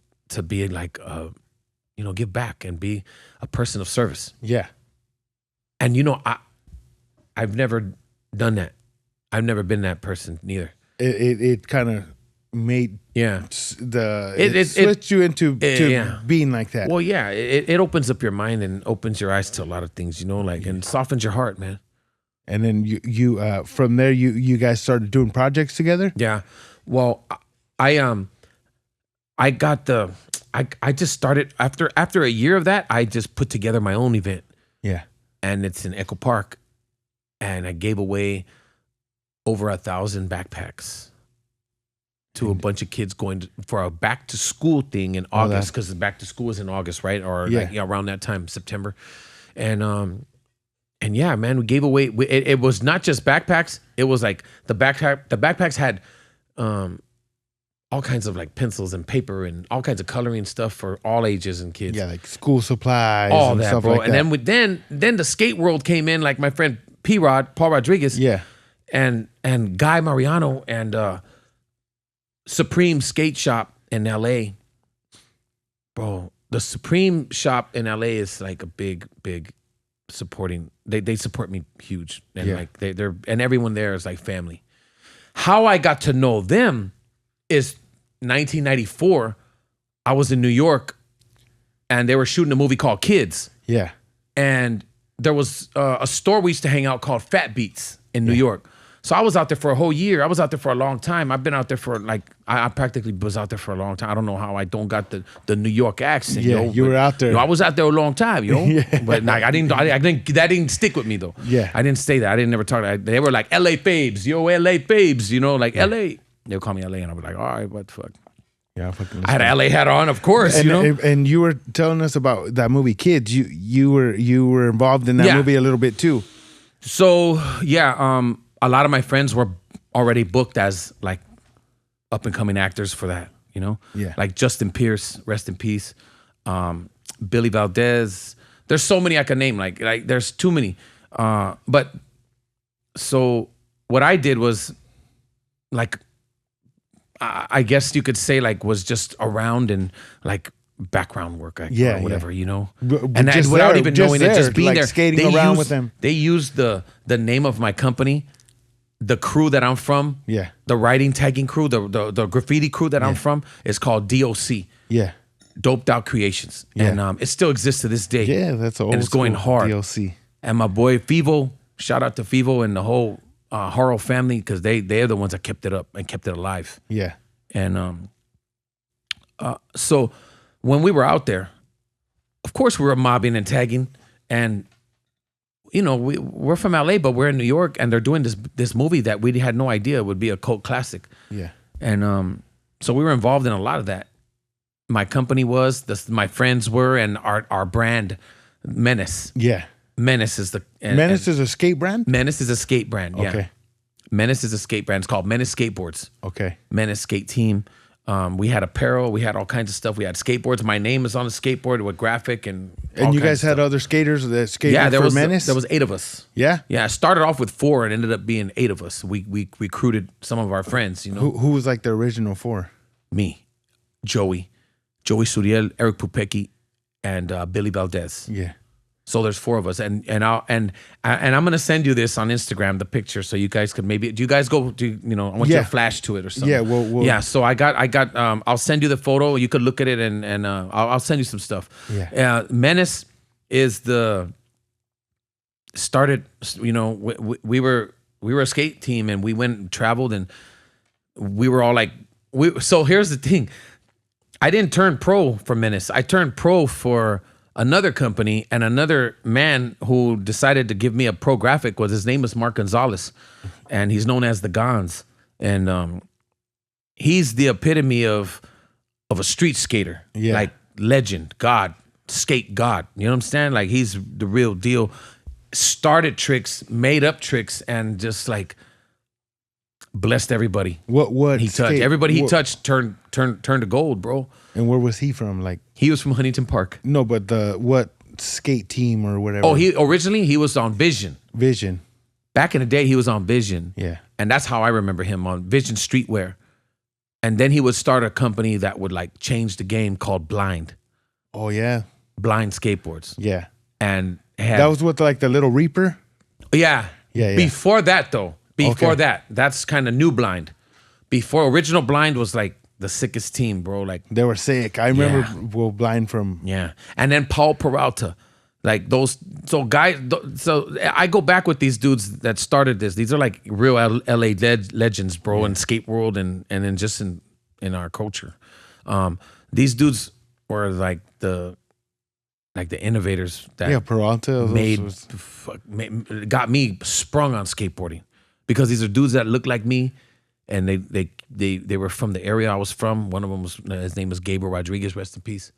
be like, give back and be a person of service. Yeah. And I've never done that. I've never been that person neither. It kind of made it switched you into being like that. Well, yeah, it opens up your mind and opens your eyes to a lot of things, and softens your heart, man. And then you from there you guys started doing projects together? Yeah. Well, I just started after a year of that, I just put together my own event. Yeah. And it's in Echo Park, and I gave away over 1,000 backpacks to a bunch of kids going for a back to school thing in August, because the back to school is in August, right? Or around that time, September. And yeah, man, we gave away. It was not just backpacks. It was like the backpacks had all kinds of like pencils and paper and all kinds of coloring stuff for all ages and kids. Yeah, like school supplies, all and that, stuff bro. like and that. then the skate world came in, like my friend Paul Rodriguez. Yeah. And Guy Mariano and Supreme Skate Shop in LA. Bro, the Supreme Shop in LA is like a big supporting. They support me huge. And like they're and everyone there is like family. How I got to know them is 1994. I was in New York, and they were shooting a movie called Kids. Yeah. And there was a store we used to hang out called Fat Beats in New York. So I was out there for a whole year. I was out there for a long time. I've been out there for I practically was out there for a long time. I don't know how I don't got the New York accent. Yeah, you were out there. I was out there a long time, But like I didn't that didn't stick with me though. Yeah. I didn't stay there. I didn't never talk. They were like LA Fabes, LA Fabes, LA. They'll call me LA, and I was like, all right, what the fuck. Yeah, I had an LA hat on, of course. And you were telling us about that movie Kids. You were involved in that movie a little bit too. So a lot of my friends were already booked as like up and coming actors for that, Yeah. Like Justin Pierce, rest in peace. Billy Valdez. There's so many I can name. Like there's too many. But so what I did was like, I guess you could say like was just around and like background work, or whatever, And just without there, even just knowing there, it, just being like there, skating around with them. They used the name of my company, the crew that I'm from, the writing tagging crew, the graffiti crew that I'm from is called DOC. Yeah. Doped Out Creations. Yeah. And it still exists to this day. Yeah, that's old. And it's going hard. DOC. And my boy Fivo, shout out to Fivo and the whole Haro family, because they're the ones that kept it up and kept it alive. Yeah. And so when we were out there, of course we were mobbing and tagging, and we're from LA, but we're in New York, and they're doing this movie that we had no idea would be a cult classic. Yeah. And so we were involved in a lot of that. My company was, my friends were, and our brand, Menace. Yeah. Menace is Menace is a skate brand? Menace is a skate brand, yeah. Okay. Menace is a skate brand. It's called Menace Skateboards. Okay. Menace Skate Team. We had apparel. We had all kinds of stuff. We had skateboards. My name is on a skateboard with graphic and you guys had other skaters that skated there for was Menace? There was 8 of us. Yeah? Yeah, I started off with 4 and ended up being 8 of us. We recruited some of our friends, Who was like the original 4? Me, Joey Suriel, Eric Pupecki, and Billy Valdez. Yeah. So there's 4 of us, and I'm gonna send you this on Instagram, the picture, so you guys could maybe. Do you guys go? I want you to flash to it or something. Yeah, we'll yeah. So I got. I'll send you the photo. You could look at it, and I'll send you some stuff. Yeah. Menace is started, we were a skate team, and we went and traveled, and we were all like, so here's the thing. I didn't turn pro for Menace. I turned pro for another company, and another man who decided to give me a pro graphic his name was Mark Gonzalez, and he's known as the Gons. And he's the epitome of a street skater, like legend, God, skate God. You know what I'm saying? Like, he's the real deal. Started tricks, made up tricks, and just like blessed everybody. What he touched? Everybody he touched turned to gold, bro. And where was he from? Like, he was from Huntington Park. No, but what skate team or whatever? Oh, he was on Vision. Vision. Back in the day, he was on Vision. Yeah. And that's how I remember him, on Vision Streetwear. And then he would start a company that would like change the game called Blind. Oh yeah. Blind Skateboards. Yeah. And that was with like the Little Reaper? Yeah. Yeah. Before that though. That's kind of new Blind. Before, original Blind was like the sickest team, bro. Like, they were sick. I remember Blind from. Yeah. And then Paul Peralta. Like those, so I go back with these dudes that started this. These are like real LA legends, bro, in skate world and then just in our culture. These dudes were like the innovators that Peralta got me sprung on skateboarding, because these are dudes that look like me, and they were from the area I was from. One of them his name was Gabriel Rodriguez, rest in peace,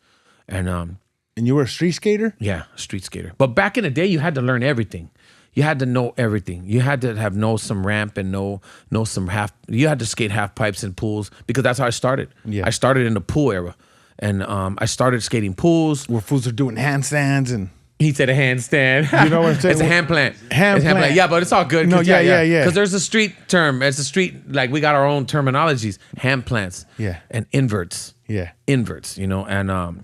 And you were a street skater? Yeah, street skater. But back in the day, you had to learn everything. You had to know everything. You had to know some ramp and know some half. You had to skate half pipes in pools, because that's how I started. Yeah. I started in the pool era, and I started skating pools. Where fools are doing handstands and. He said a handstand. You know what I'm saying? It's a hand plant. Hand plant. Yeah, but it's all good. No, yeah. Because there's a street term. It's a street, like, we got our own terminologies. Hand plants. Yeah. And inverts. Yeah. Inverts, and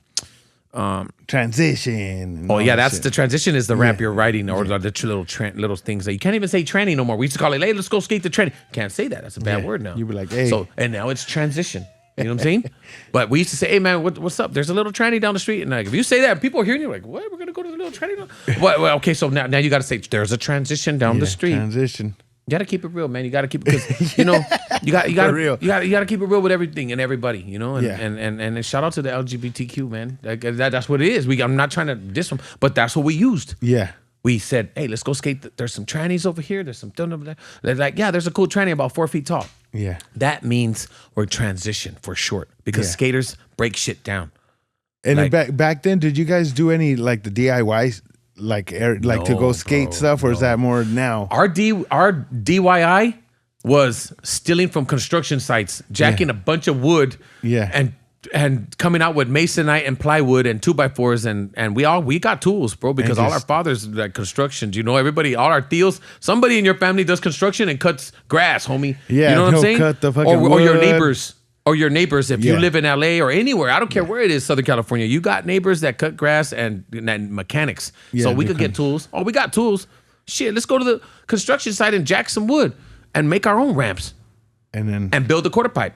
transition. Oh yeah, that's the transition is the ramp you're riding, or the little things that you can't even say tranny no more. We used to call it, hey, let's go skate the tranny. Can't say that. That's a bad word now. You be like, hey. So, and now it's transition. You know what I'm saying? But we used to say, hey man, what's up? There's a little tranny down the street, and like, if you say that, people are hearing you like, what? We're gonna go to the little tranny now? Well, okay, so now you got to say there's a transition down the street. Transition. You got to keep it real, man. You got to keep it, because you got to keep it real with everything and everybody, and shout out to the LGBTQ, man. That's what it is. I'm not trying to diss them, but that's what we used. Yeah. We said, hey, let's go skate. There's some trannies over here. There's some over there. They're like, yeah, there's a cool tranny about 4 feet tall. Yeah. That means we're transition for short, because skaters break shit down. And then back then, did you guys do any like the DIY? Like to go skate stuff, or is that more now? Our DIY was stealing from construction sites, jacking a bunch of wood, and coming out with masonite and plywood and 2x4s, and we got tools, bro, because all our fathers like construction. Everybody, all our tios, somebody in your family does construction and cuts grass, homie. Yeah, you know what I'm saying? Cut the fucking or your wood. neighbors. Or your neighbors, if you live in LA or anywhere, I don't care where it is, Southern California, you got neighbors that cut grass and mechanics. So we could get tools. Oh, we got tools. Shit, let's go to the construction site and jack some wood and make our own ramps. And build a quarter pipe.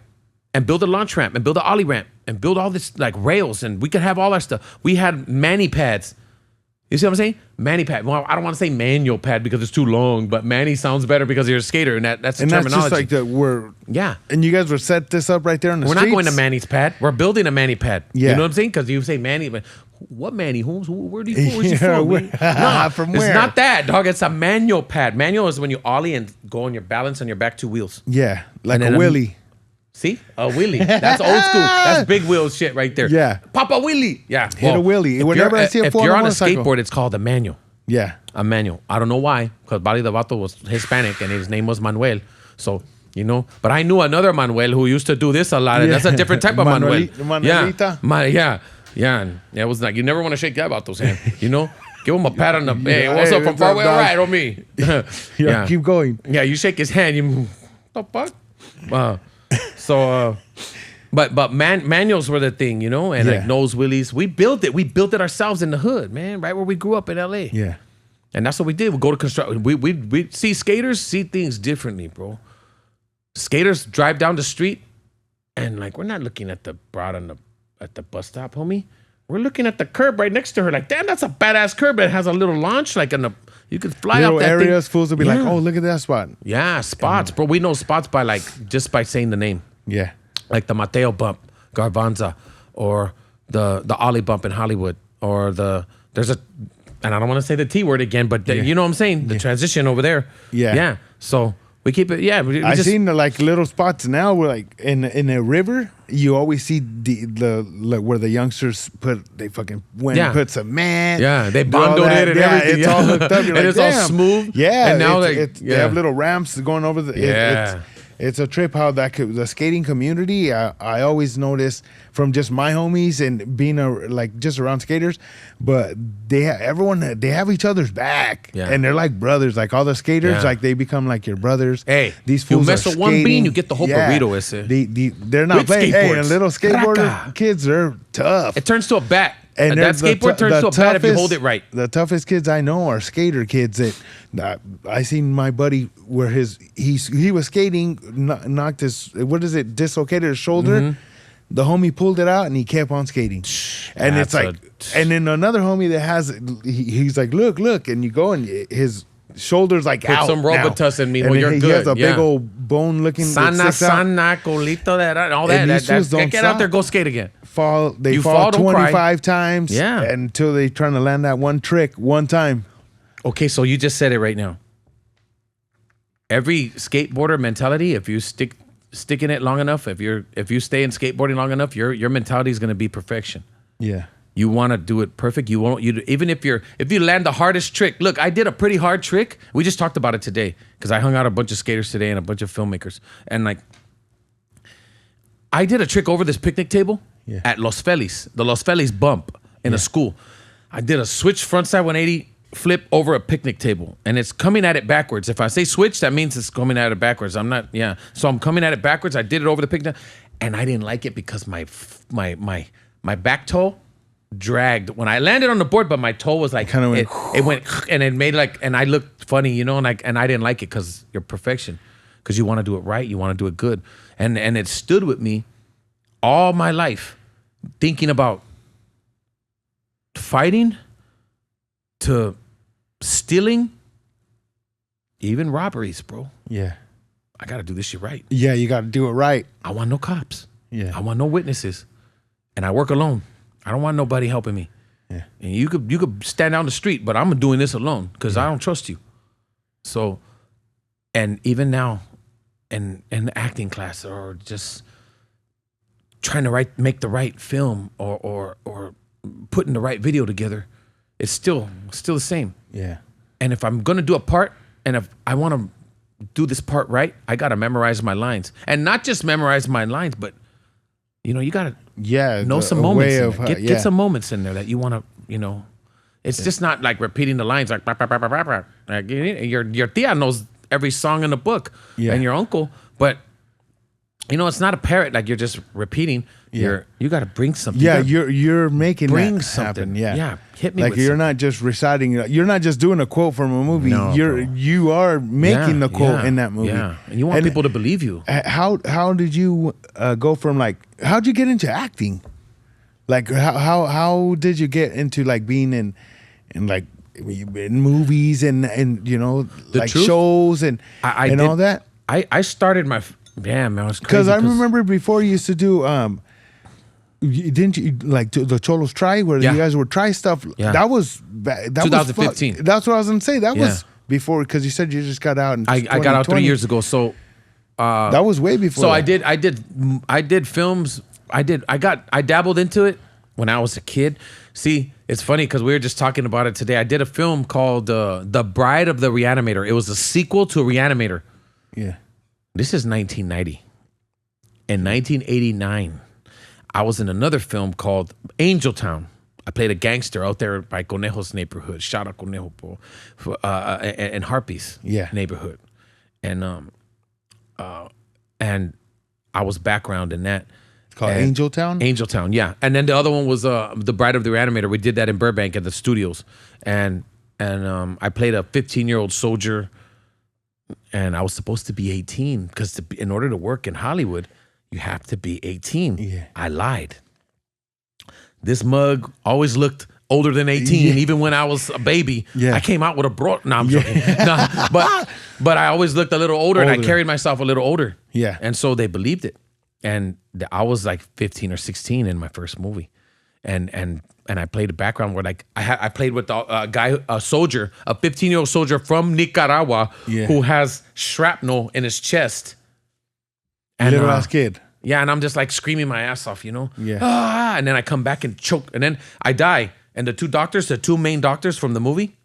And build a launch ramp. And build an ollie ramp. And build all this like rails. And we could have all our stuff. We had mani pads. You see what I'm saying? Mani pad. Well, I don't want to say manual pad because it's too long, but mani sounds better because you're a skater, and that's the terminology. That's just like And you guys were set this up right there on the streets? We're not going to Manny's pad. We're building a Manny pad. Yeah. You know what I'm saying? Because you say Manny, but what Manny? Where do you Where's he from? From where? It's not that, dog. It's a manual pad. Manual is when you ollie and go on your balance on your back two wheels. Yeah, like a wheelie. See? A wheelie. That's old school. That's big wheel shit right there. Yeah. Papa wheelie. Yeah. Hit a wheelie. Whenever I see a if you're on a skateboard, it's called a manual. Yeah. A manual. I don't know why, because Bali the Vato was Hispanic and his name was Manuel. So, but I knew another Manuel who used to do this a lot, and that's a different type of Manuel. Manuelita? Yeah. It was like, you never want to shake that Vato's hand, Give him a pat on the, hey, what's up from far away? All right on me. Yeah, keep going. Yeah, you shake his hand, what the fuck? But manuals were the thing, and like nose wheelies. We built it ourselves in the hood, man, right where we grew up in LA. Yeah. And that's what we did. We go to construction. We see skaters see things differently, bro. Skaters drive down the street, and like we're not looking at the broad at the bus stop, homie. We're looking at the curb right next to her. Like, damn, that's a badass curb that has a little launch, like You could fly little off that areas. thing. Fools will be like, oh, look at that spot. Yeah, spots, bro. We know spots by just by saying the name. Yeah. Like the Mateo bump, Garbanza, or the Ollie bump in Hollywood, or there's a, and I don't want to say the T word again, but you know what I'm saying? The transition over there. Yeah. Yeah. So we keep it, I've seen the like little spots now where like in a river, you always see the where the youngsters they fucking went and put cement. Yeah, they do all bondoed that. it and everything. It's all hooked up. You're And like, it's all damn. smooth. Yeah. And now they have little ramps going over the it's a trip how the skating community. I always notice from just my homies and being just around skaters, but they have each other's back, and they're like brothers. Like all the skaters, like they become like your brothers. Hey, these fools you mess are with one bean, you get the whole burrito. They're not With playing. Hey, skateboards. and little skateboarder Craca. kids, they're tough. It turns to a bat. And that skateboard turns to a bat if you hold it right. The toughest kids I know are skater kids that I seen my buddy where he was skating, knocked his dislocated his shoulder. Mm-hmm. The homie pulled it out and he kept on skating. And it's like, and then another homie that has, he's like, look, and you go and his shoulder's like Put out. some Robitussin in me. And Well, then you're he good. has a big old bone looking. Sana, colito, all And that. these fools don't Get out stop. there, go skate again. They You fall fall, don't cry. 25 times until they trying to land that one trick one time. Okay, so you just said it right now. Every skateboarder mentality, if you stick in it long enough, if you stay in skateboarding long enough, your mentality is going to be perfection. Yeah. You want to do it perfect. You won't. Even if you land the hardest trick. Look, I did a pretty hard trick. We just talked about it today because I hung out a bunch of skaters today and a bunch of filmmakers, and like I did a trick over this picnic table at Los Feliz, the Los Feliz bump in a school. I did a switch frontside 180 flip over a picnic table, and it's coming at it backwards. If I say switch, that means it's coming at it backwards. I'm not. Yeah. So I'm coming at it backwards. I did it over the picnic, and I didn't like it because my back toe dragged when I landed on the board, but my toe was like Kinda went it went and it made like, and I looked funny, you know, and I didn't like it because you're perfection, because you want to do it right, you want to do it good, and it stood with me all my life, thinking about fighting to stealing, even robberies, bro. Yeah. I gotta do this shit right. Yeah, you got to do it right. I want no cops. Yeah. I want no witnesses, and I work alone. I don't want nobody helping me. Yeah. And you could stand down the street, but I'm doing this alone because I don't trust you. So, and even now, in acting class or just trying to make the right film or putting the right video together, it's still the same. Yeah. And if I'm gonna do a part, and if I want to do this part right, I gotta memorize my lines, and not just memorize my lines, but you gotta know some moments. In there. Get some moments in there that you want to, It's just not like repeating the lines like, like your tia knows every song in the book, and your uncle, but it's not a parrot like you're just repeating. You got to bring something. Yeah, you're making bring that something. happen. Yeah, hit me. Like with you're something. not just reciting. You're not just doing a quote from a movie. No, you are making the quote in that movie. Yeah, and you want people to believe you. How did you go from how'd you get into acting? Like how did you get into like being in movies and like truth? shows and all that? I started my man. I was crazy because I remember before you used to do didn't you like the Cholos Try where you guys would try stuff? Yeah. That was that 2015. That's what I was gonna say. That was before because you said you just got out. I got out 3 years ago. So that was way before. So that. I did films. I dabbled into it when I was a kid. See, it's funny because we were just talking about it today. I did a film called The Bride of the Reanimator. It was a sequel to Reanimator. Yeah. This is 1990. In 1989, I was in another film called Angel Town. I played a gangster out there by Conejo's neighborhood. Shout out Conejo, bro. And Harpy's neighborhood. And I was background in that. Called Angel Town? Angel Town, yeah. And then the other one was The Bride of the Reanimator. We did that in Burbank at the studios. And I played a 15-year-old soldier, and I was supposed to be 18 because in order to work in Hollywood, you have to be 18. Yeah. I lied. This mug always looked older than 18, even when I was a baby. Yeah. I came out with a bro. No, I'm joking. No, but I always looked a little older, and I carried myself a little older. Yeah. And so they believed it. And I was like 15 or 16 in my first movie. And I played a background where like I played with a guy, a soldier, a 15-year-old soldier from Nicaragua who has shrapnel in his chest. And, little ass kid. Yeah, and I'm just like screaming my ass off, you know? Yeah. And then I come back and choke, and then I die. And the two main doctors from the movie,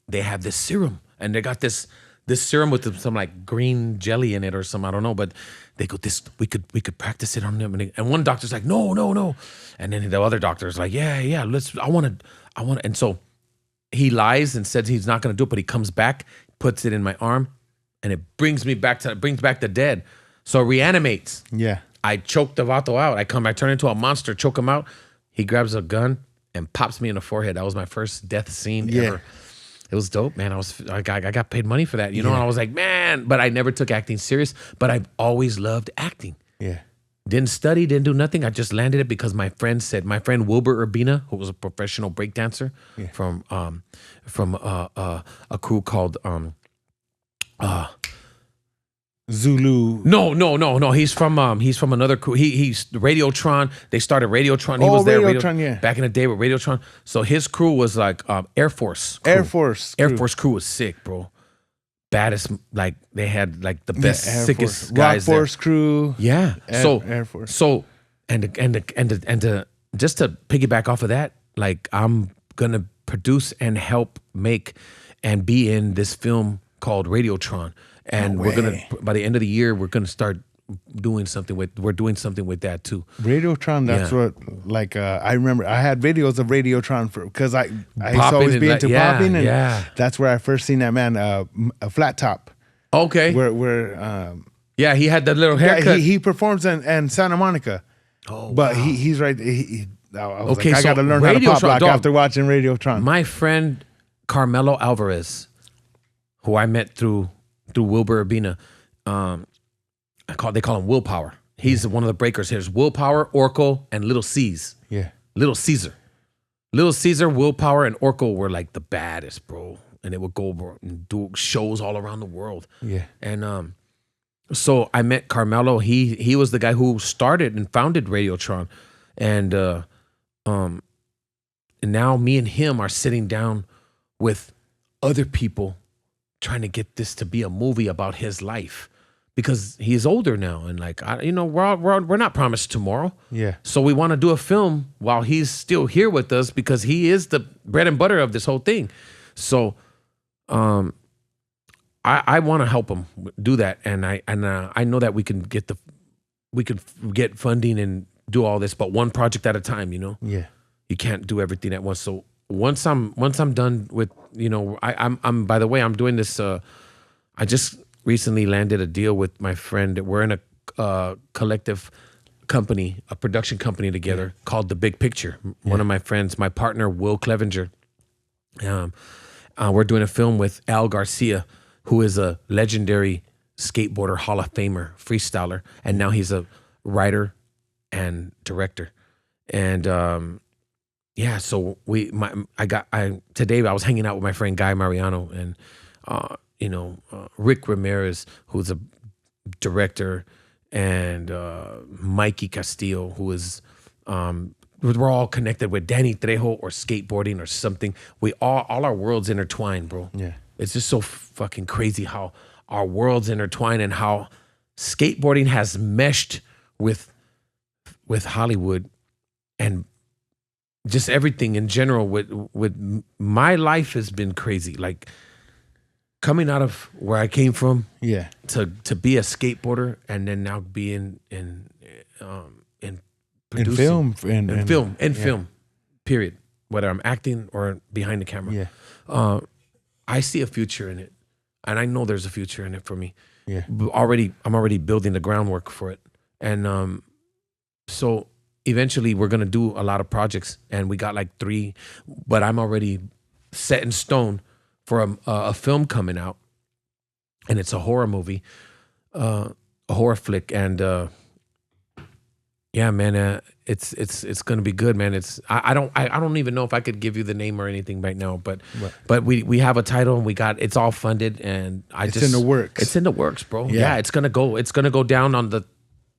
they have this serum, and they got this serum with some like green jelly in it or some, I don't know, but they go, we could practice it on them. And one doctor's like, no. And then the other doctor's like, yeah, I want to. And so he lies and says he's not going to do it, but he comes back, puts it in my arm, and it brings back the dead. So it reanimates. Yeah. I choked the vato out. I turn into a monster, choke him out. He grabs a gun and pops me in the forehead. That was my first death scene ever. It was dope, man. I got paid money for that, you know. And I was like, man, but I never took acting serious. But I've always loved acting. Yeah. Didn't study, didn't do nothing. I just landed it because my friend Wilbur Urbina, who was a professional breakdancer from a crew called Zulu. No. He's from another crew. He's Radiotron. They started Radiotron. He was there. Radiotron, back in the day with Radiotron. So his crew was like Air Force. Crew. Air Force crew was sick, bro. Baddest, like they had like the best, sickest guys. Rock Force crew. Yeah. Air Force. So and to just to piggyback off of that, like I'm gonna produce and help make and be in this film called Radiotron. And we're gonna, by the end of the year, we're gonna start doing something with that too. Radiotron, that's what, like, I remember I had videos of Radiotron because I used to always be into popping, and that's where I first seen that man, a flat top. Okay. Where he had that little haircut. He performs in Santa Monica. Oh, but wow. he's right. I was okay, like, I got to learn how to pop lock after watching Radiotron. My friend Carmelo Alvarez, who I met through Wilbur Urbina, they call him Willpower. He's one of the breakers. Here's Willpower, Orko, and Little C's. Yeah. Little Caesar, Willpower, and Orko were like the baddest, bro. And they would go over and do shows all around the world. Yeah. And so I met Carmelo. He was the guy who started and founded Radiotron. And now me and him are sitting down with other people trying to get this to be a movie about his life, because he's older now, and like we're not promised tomorrow. Yeah. So we want to do a film while he's still here with us, because he is the bread and butter of this whole thing. So, I want to help him do that, and I know that we can get funding and do all this, but one project at a time. You know. Yeah. You can't do everything at once. So once I'm done with, I'm by the way, I'm doing this. I just recently landed a deal with my friend. We're in a collective company, a production company together called The Big Picture. One of my friends, my partner, Will Clevenger. We're doing a film with Al Garcia, who is a legendary skateboarder, Hall of Famer, freestyler, and now he's a writer and director. And so today I was hanging out with my friend Guy Mariano and Rick Ramirez, who's a director, and Mikey Castillo, who is we're all connected with Danny Trejo or skateboarding or something. We all our worlds intertwined, bro. Yeah. It's just so fucking crazy how our worlds intertwine and how skateboarding has meshed with Hollywood and just everything in general. With my life has been crazy. Like coming out of where I came from, to be a skateboarder, and then now be in producing, film, period. Whether I'm acting or behind the camera, I see a future in it, and I know there's a future in it for me. Yeah, I'm already building the groundwork for it, and so eventually we're gonna do a lot of projects, and we got like 3, but I'm already set in stone for a film coming out, and it's a horror movie, a horror flick, and Yeah, man. It's gonna be good, man. I don't even know if I could give you the name or anything right now, but we have a title and it's all funded and it's in the works. It's in the works, bro. Yeah, it's gonna go down on the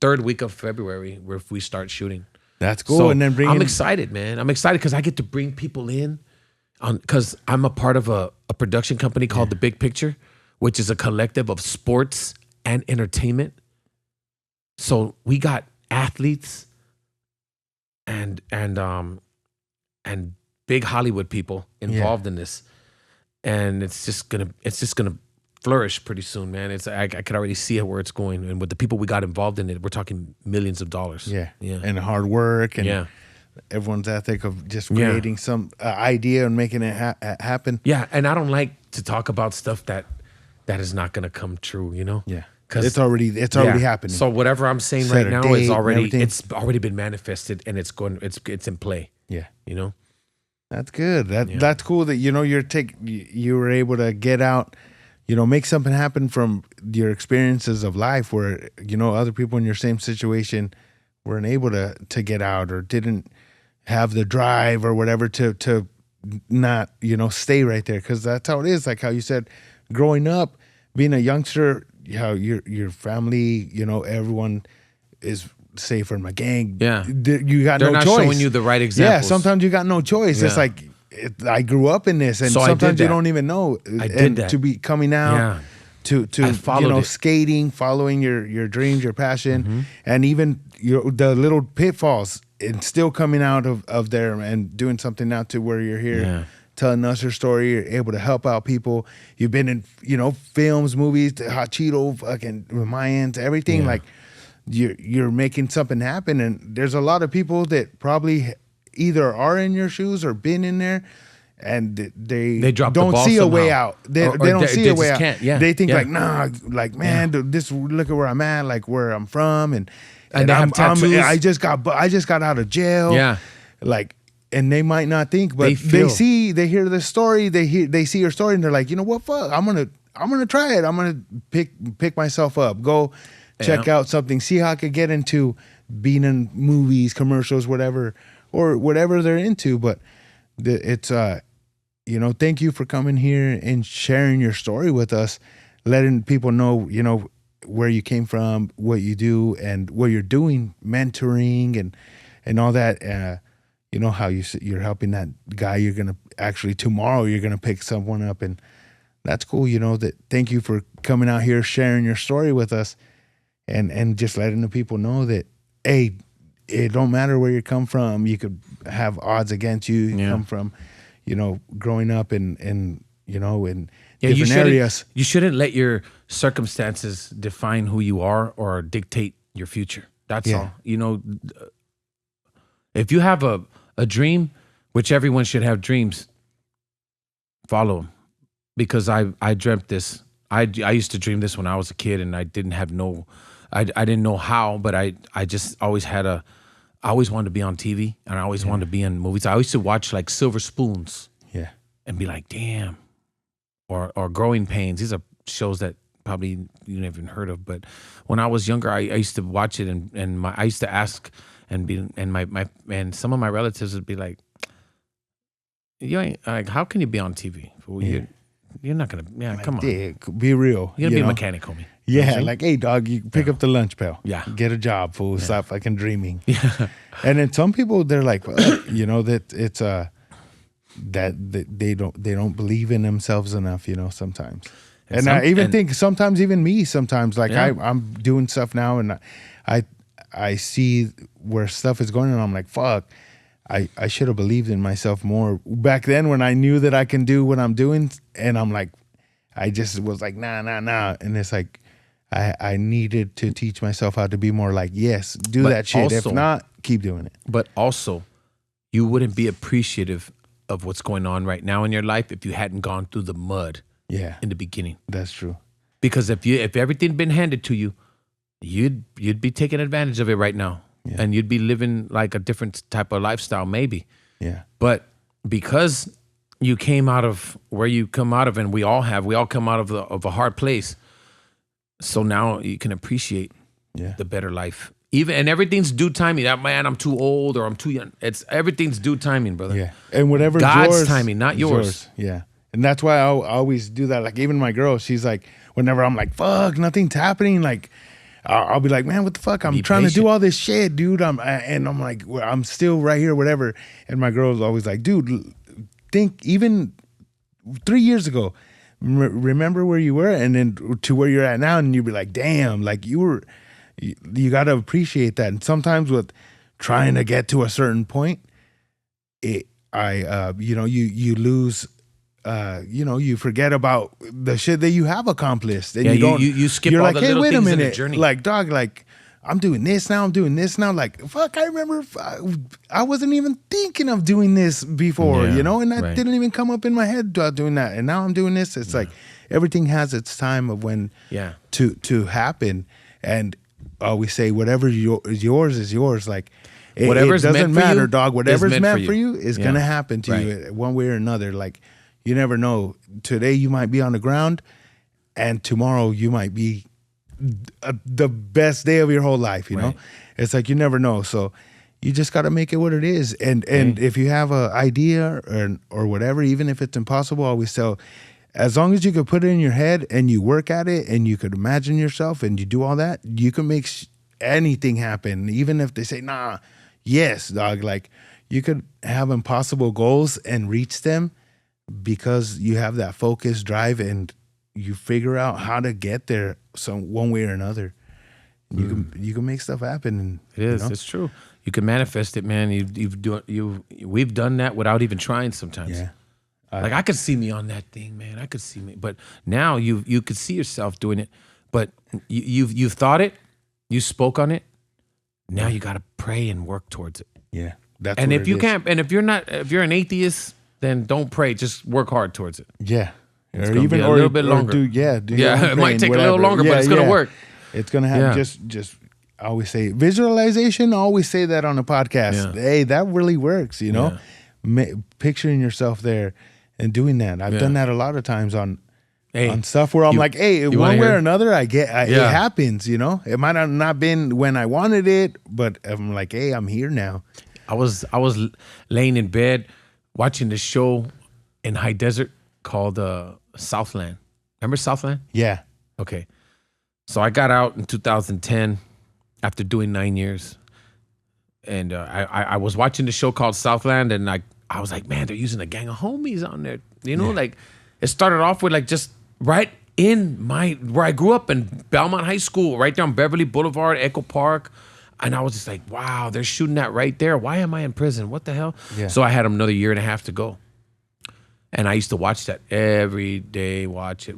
3rd week of February where if we start shooting. That's cool. So and then I'm excited, man. I'm excited because I get to bring people in because I'm a part of a production company called The Big Picture, which is a collective of sports and entertainment. So we got athletes and big Hollywood people involved in this, and it's just gonna flourish pretty soon, man. I could already see where it's going, and with the people we got involved in it, we're talking millions of dollars. Yeah, and hard work, and everyone's ethic of just creating some idea and making it happen. Yeah, and I don't like to talk about stuff that is not gonna come true. You know. Yeah. Because it's already happening. So whatever I'm saying right now is already been manifested and it's in play. Yeah, you know, that's good. That's cool that you were able to get out, make something happen from your experiences of life where other people in your same situation weren't able to get out or didn't have the drive or whatever to not stay right there, because that's how it is. Like how you said, growing up, being a youngster. How your family, everyone is safer in my gang. Yeah, you got They're no not choice. Showing you the right examples. Yeah, sometimes you got no choice. Yeah. It's like I grew up in this, and so sometimes you don't even know. I did that. To be coming out, to skating, following your dreams, your passion, and even the little pitfalls, and still coming out of there and doing something now to where you're here. Yeah. Telling us your story, you're able to help out people. You've been in, films, movies, the Hot Cheeto, fucking Mayans, everything. Yeah. Like you're making something happen, and there's a lot of people that probably either are in your shoes or been in there, and they drop don't the ball see somehow. a way out. They don't see a way out. Can't. Yeah. They think Yeah. like, nah, like man, this look at where I'm at, like where I'm from, and they have tattoos. I just got out of jail. Yeah, like. And they might not think, but they hear the story, they see your story, and they're like, you know what, fuck, I'm gonna try it. I'm gonna pick myself up, go check out something, see how I could get into being in movies, commercials, whatever, or whatever they're into. But it's thank you for coming here and sharing your story with us, letting people know, where you came from, what you do, and what you're doing, mentoring and all that. How you're helping that guy. You're gonna tomorrow you're gonna pick someone up, and that's cool. That. Thank you for coming out here, sharing your story with us, and just letting the people know that hey, it don't matter where you come from. You could have odds against you. You come from, growing up in different areas. You shouldn't let your circumstances define who you are or dictate your future. That's all. If you have a dream, which everyone should have dreams, follow them. Because I dreamt this. I used to dream this when I was a kid, and I didn't have I didn't know how, but I just always I always wanted to be on TV, and I always wanted to be in movies. I used to watch like Silver Spoons, and be like, damn, or Growing Pains. These are shows that probably you never even heard of. But when I was younger, I used to watch it, and I used to ask. And some of my relatives would be like, "You ain't like, how can you be on TV? You're not gonna. Yeah, come on, be real. You're gonna be a mechanic, homie. Yeah, like hey, dog, you pick up the lunch pail. Yeah, get a job, fool. Stop fucking dreaming. Yeah, and then some people they're like, well, that it's that they don't believe in themselves enough. Sometimes. And I even think sometimes even me sometimes like I'm doing stuff now and I see where stuff is going and I'm like, fuck, I should have believed in myself more back then when I knew that I can do what I'm doing. And I'm like, I just was like, nah. And it's like, I needed to teach myself how to be more like, yes, do that shit. Also, if not, keep doing it. But also, you wouldn't be appreciative of what's going on right now in your life if you hadn't gone through the mud in the beginning. That's true. Because if everything had been handed to you, you'd be taking advantage of it right now. Yeah. And you'd be living like a different type of lifestyle, maybe. Yeah. But because you came out of where you come out of, and we all come out of a hard place. So now you can appreciate the better life And everything's due timing. That man, I'm too old or I'm too young. Everything's due timing, brother. Yeah, and whatever God's yours, timing, not is yours. Yeah, and that's why I always do that. Like even my girl, she's like, whenever I'm like, fuck, nothing's happening. Like I'll be like, man, what the fuck? I'm trying to do all this shit, dude. I'm like, well, I'm still right here, whatever. And my girl's always like, dude, think even 3 years ago. Remember where you were, and then to where you're at now, and you'd be like, damn, like you got to appreciate that. And sometimes with trying to get to a certain point, you lose, you forget about the shit that you have accomplished, and you skip you're all like, the hey, little wait a things in minute, the journey. like dog, like I'm doing this now, like fuck, I remember I wasn't even thinking of doing this before, and that didn't even come up in my head about doing that, and now I'm doing this. It's like everything has its time of when to happen, and we say whatever is yours is yours. Like whatever's it doesn't matter, you, dog. Whatever's meant for you is gonna happen to Right. you one way or another. Like you never know. Today you might be on the ground, and tomorrow you might be the best day of your whole life. You know, it's like you never know. So you just got to make it what it is. And if you have an idea or whatever, even if it's impossible, I always tell, as long as you could put it in your head and you work at it and you could imagine yourself and you do all that, you can make anything happen. Even if they say, nah, yes, dog, like you could have impossible goals and reach them because you have that focus, drive, and you figure out how to get there one way or another. You can make stuff happen. And, it is. It's true. You can manifest it, man. We've done that without even trying sometimes. Yeah. Like I could see me on that thing, man. I could see me, but now you could see yourself doing it. But you've thought it, you spoke on it. Now you got to pray and work towards it. Yeah, that's and what if you is. can't, and if you're an atheist, then don't pray. Just work hard towards it. Yeah, it's or even be a little bit longer. Do your it might take whatever. a little longer, but it's gonna work. It's gonna have just. I always say visualization. I always say that on the podcast. Yeah. Hey, that really works. Picturing yourself there and doing that. I've done that a lot of times on stuff where I'm like, hey, one way or another, it happens. It might have not been when I wanted it, but I'm like, hey, I'm here now. I was laying in bed watching this show in high desert called Southland. Remember Southland? Yeah. Okay. So I got out in 2010 after doing 9 years. And I was watching the show called Southland, and I was like, man, they're using a gang of homies on there. Like it started off with like just right in where I grew up in Belmont High School, right there on Beverly Boulevard, Echo Park. And I was just like, wow, they're shooting that right there. Why am I in prison? What the hell? Yeah. So I had another year and a half to go. And I used to watch that every day, watch it.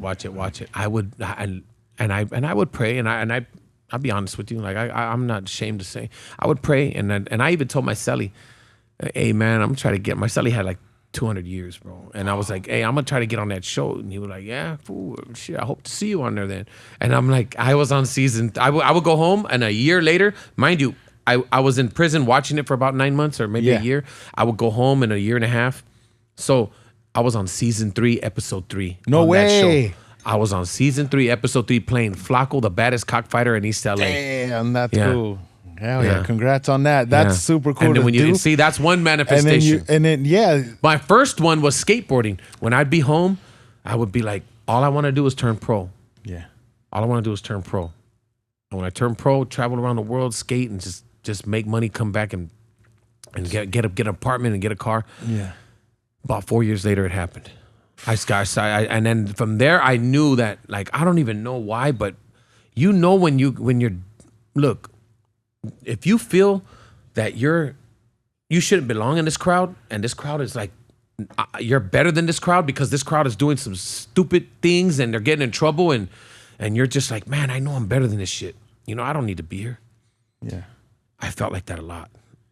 I would I would pray, and I'll be honest with you, like I'm not ashamed to say, I would pray, and I even told my celly, hey man, I'm trying to get, my celly had like 200 years, bro, and I was like, hey, I'm gonna try to get on that show, and he was like, yeah, fool, shit, I hope to see you on there then. And I'm like, I was on season, I would go home, and a year later, mind you, I was in prison watching it for about 9 months or maybe a year. I would go home in a year and a half, so I was on season 3, episode 3. No way. That show. I was on season 3, episode 3, playing Flacco, the baddest cockfighter in East LA. Damn, that's cool. Hell yeah. Congrats on that. That's super cool. And then when you see, that's one manifestation. And then my first one was skateboarding. When I'd be home, I would be like, all I want to do is turn pro. Yeah. All I want to do is turn pro. And when I turn pro, travel around the world, skate, and just make money, come back and get an apartment and get a car. Yeah. About 4 years later, it happened. And then from there, I knew that, like, I don't even know why, but when you're, look, if you feel that you shouldn't belong in this crowd, and this crowd is like, you're better than this crowd because this crowd is doing some stupid things and they're getting in trouble, and you're just like, man, I know I'm better than this shit. I don't need to be here. Yeah. I felt like that a lot.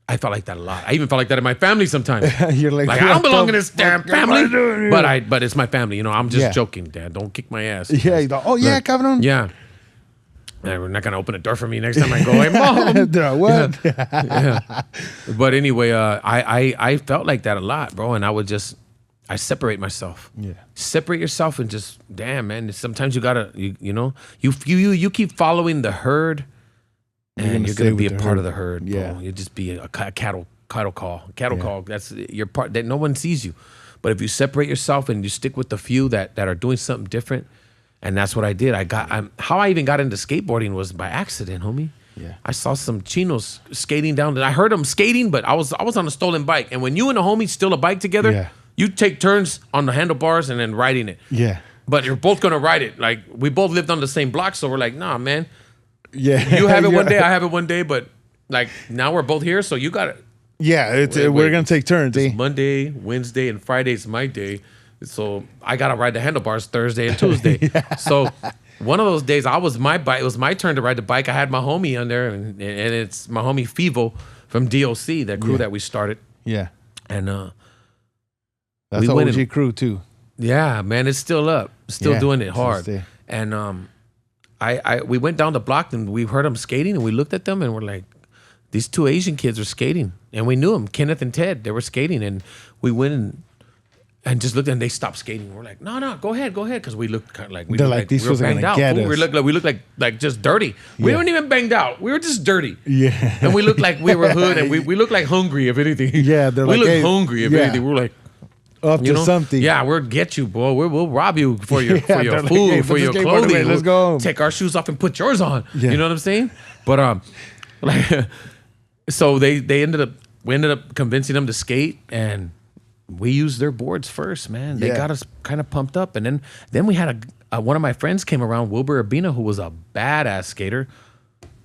I even felt like that in my family sometimes. You're like I don't belong in this damn family. But it's my family. I'm just joking, Dad. Don't kick my ass. Yeah. Yeah, cabrón. Yeah. We're not gonna open a door for me next time I go. Hey, Mom. What? Yeah. But anyway, I felt like that a lot, bro. And I separate myself. Yeah. Separate yourself and just, damn, man. Sometimes you gotta, you keep following the herd and you're gonna be a part of the herd. Yeah. Bro. You'll just be a cattle call. That's your part. That no one sees you. But if you separate yourself and you stick with the few that are doing something different, and that's what I did. How I even got into skateboarding was by accident, homie. Yeah. I saw some chinos skating down. I heard them skating, but I was on a stolen bike. And when you and a homie steal a bike together, you take turns on the handlebars and then riding it. Yeah. But you're both gonna ride it. Like we both lived on the same block, so we're like, nah, man. Yeah. You have it one day, I have it one day, but like now we're both here, so you got it. Yeah, we're gonna take turns. Monday, Wednesday, and Friday's my day. So I gotta ride the handlebars Thursday and Tuesday. So one of those days, it was my turn to ride the bike. I had my homie on there, and it's my homie Fivo from DOC, that crew that we started. Yeah, and that's an OG crew too. Yeah, man, it's still up, still doing it hard. And we went down the block and we heard them skating, and we looked at them and we're like, these two Asian kids are skating, and we knew them, Kenneth and Ted. They were skating, and we went and just looked, and they stopped skating. We're like, no, go ahead, because we looked kind of like we were banged out. We looked like just dirty. We weren't even banged out. We were just dirty. Yeah, and we looked like we were hood, and we looked like hungry, if anything. Yeah, we looked hungry, if anything. We were like, up to something. Yeah, we'll get you, boy. We'll rob you for your food, for your clothing. Let's go. Take our shoes off and put yours on. Yeah. You know what I'm saying? But like, so we ended up convincing them to skate, and we used their boards first, man. They got us kind of pumped up, and then we had one of my friends came around, Wilbur Urbina, who was a badass skater.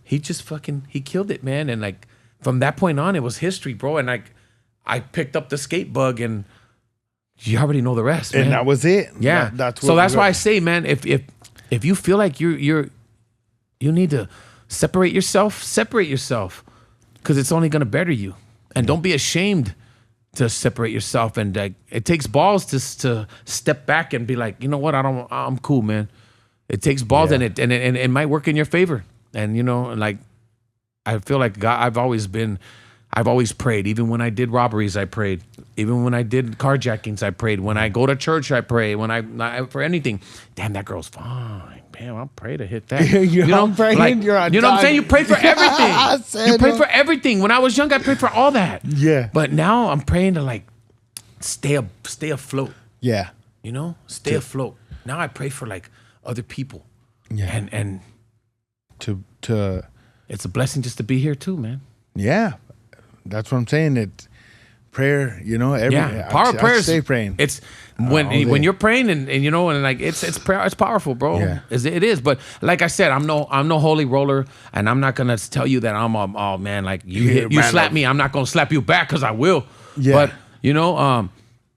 He just he killed it, man. And like from that point on, it was history, bro. And like I picked up the skate bug, and you already know the rest, man. And that was it. Yeah. That's why I say, man, if you feel like you need to separate yourself, because it's only gonna better you. And don't be ashamed to separate yourself. And it takes balls to step back and be like, you know what, I'm cool, man. It takes balls, and it might work in your favor. And you know, like I feel like God, I've always prayed. Even when I did robberies, I prayed. Even when I did carjackings, I prayed. When I go to church, I pray. When I for anything, damn, that girl's fine. Man, I'll pray to hit that. you know, praying, like, you know what I'm saying? You pray for everything. You pray for everything. When I was young, I prayed for all that. Yeah. But now I'm praying to like stay afloat. Yeah. You know, stay afloat. Now I pray for like other people. Yeah. And to it's a blessing just to be here too, man. Yeah. That's what I'm saying. It prayer, you know, power of prayer. Stay praying. It's when you're praying and you know, and like it's prayer. It's powerful, bro. Yeah. It is. But like I said, I'm no holy roller, and I'm not gonna tell you that I'm oh man, like you slap me, I'm not gonna slap you back, because I will. Yeah. But you know,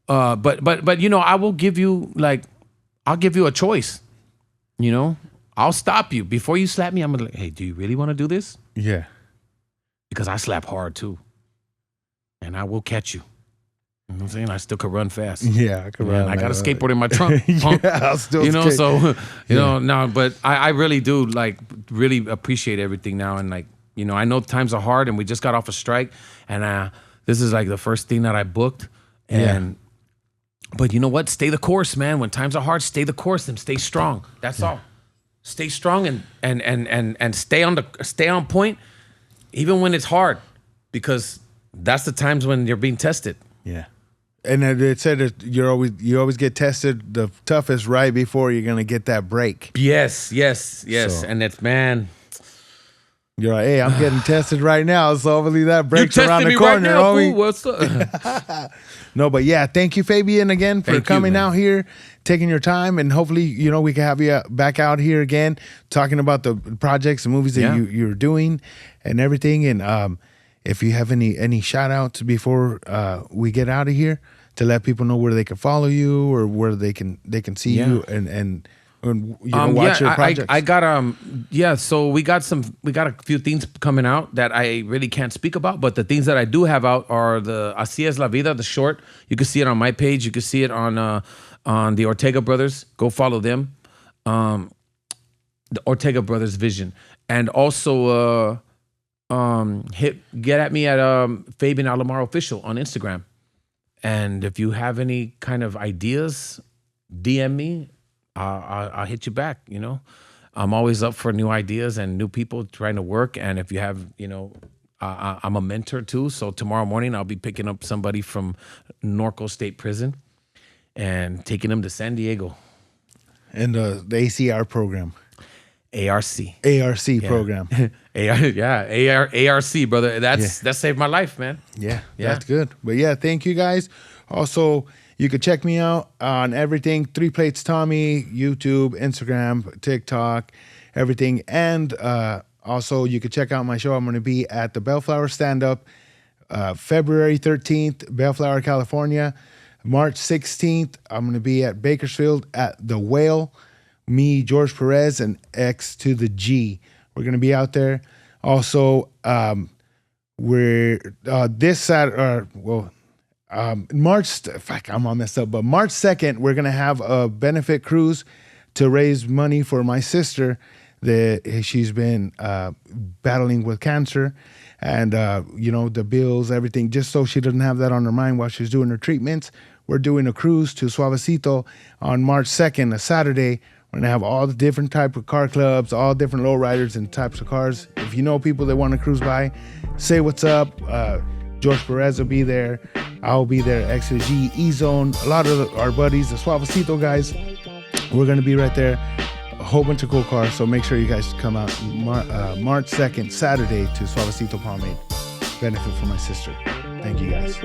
but you know, I'll give you a choice. You know, I'll stop you before you slap me. I'm gonna like, hey, do you really want to do this? Yeah. Because I slap hard too. And I will catch you. You know what I'm saying? I still could run fast. Yeah, I could run. I got a skateboard in my trunk. I'll still so no, but I really do really appreciate everything now. And like, you know, I know times are hard, and we just got off a strike, and this is like the first thing that I booked. And but you know what? Stay the course, man. When times are hard, stay the course and stay strong. That's all. Stay strong and stay on point, even when it's hard, because that's the times when you're being tested. Yeah. And it said that you always get tested the toughest right before you're gonna get that break. Yes. So, and it's, man, you're like, hey, I'm getting tested right now, so hopefully that breaks around the corner, right now, homie. fool. What's up? No, but yeah, thank you, Fabian, again for coming out here, taking your time, and hopefully, you know, we can have you back out here again, talking about the projects and movies that you're doing and everything. And if you have any shout outs before we get out of here, to let people know where they can follow you or where they can see you and you know, watch your projects. I got so we got a few things coming out that I really can't speak about, but the things that I do have out are the Así es la vida, the short. You can see it on my page. You can see it on the Ortega Brothers. Go follow them. The Ortega Brothers Vision. And also get at me at Fabian Alomar Official on Instagram. And if you have any kind of ideas, DM me. I'll hit you back, you know. I'm always up for new ideas and new people trying to work. And if you have, I'm a mentor too. So tomorrow morning I'll be picking up somebody from Norco State Prison and taking them to San Diego. And the ACR program. ARC program. ARC, brother. That saved my life, man. Yeah, that's good. But yeah, thank you guys. Also, you can check me out on everything. 3 Plates Tommy, YouTube, Instagram, TikTok, everything. And also, you can check out my show. I'm going to be at the Bellflower Stand-Up February 13th, Bellflower, California. March 16th, I'm going to be at Bakersfield at The Whale. Me, George Perez, and X to the G. We're going to be out there. Also, we're this Saturday, March, I'm all messed up, but March 2nd, we're going to have a benefit cruise to raise money for my sister. She's been battling with cancer and, the bills, everything, just so she doesn't have that on her mind while she's doing her treatments. We're doing a cruise to Suavecito on March 2nd, a Saturday. We're going to have all the different type of car clubs, all different lowriders and types of cars. If you know people that want to cruise by, say what's up. George Perez will be there. I'll be there. XG, E-Zone, a lot of our buddies, the Suavecito guys. We're going to be right there. A whole bunch of cool cars, so make sure you guys come out March 2nd, Saturday, to Suavecito Pomade. Benefit for my sister. Thank you guys.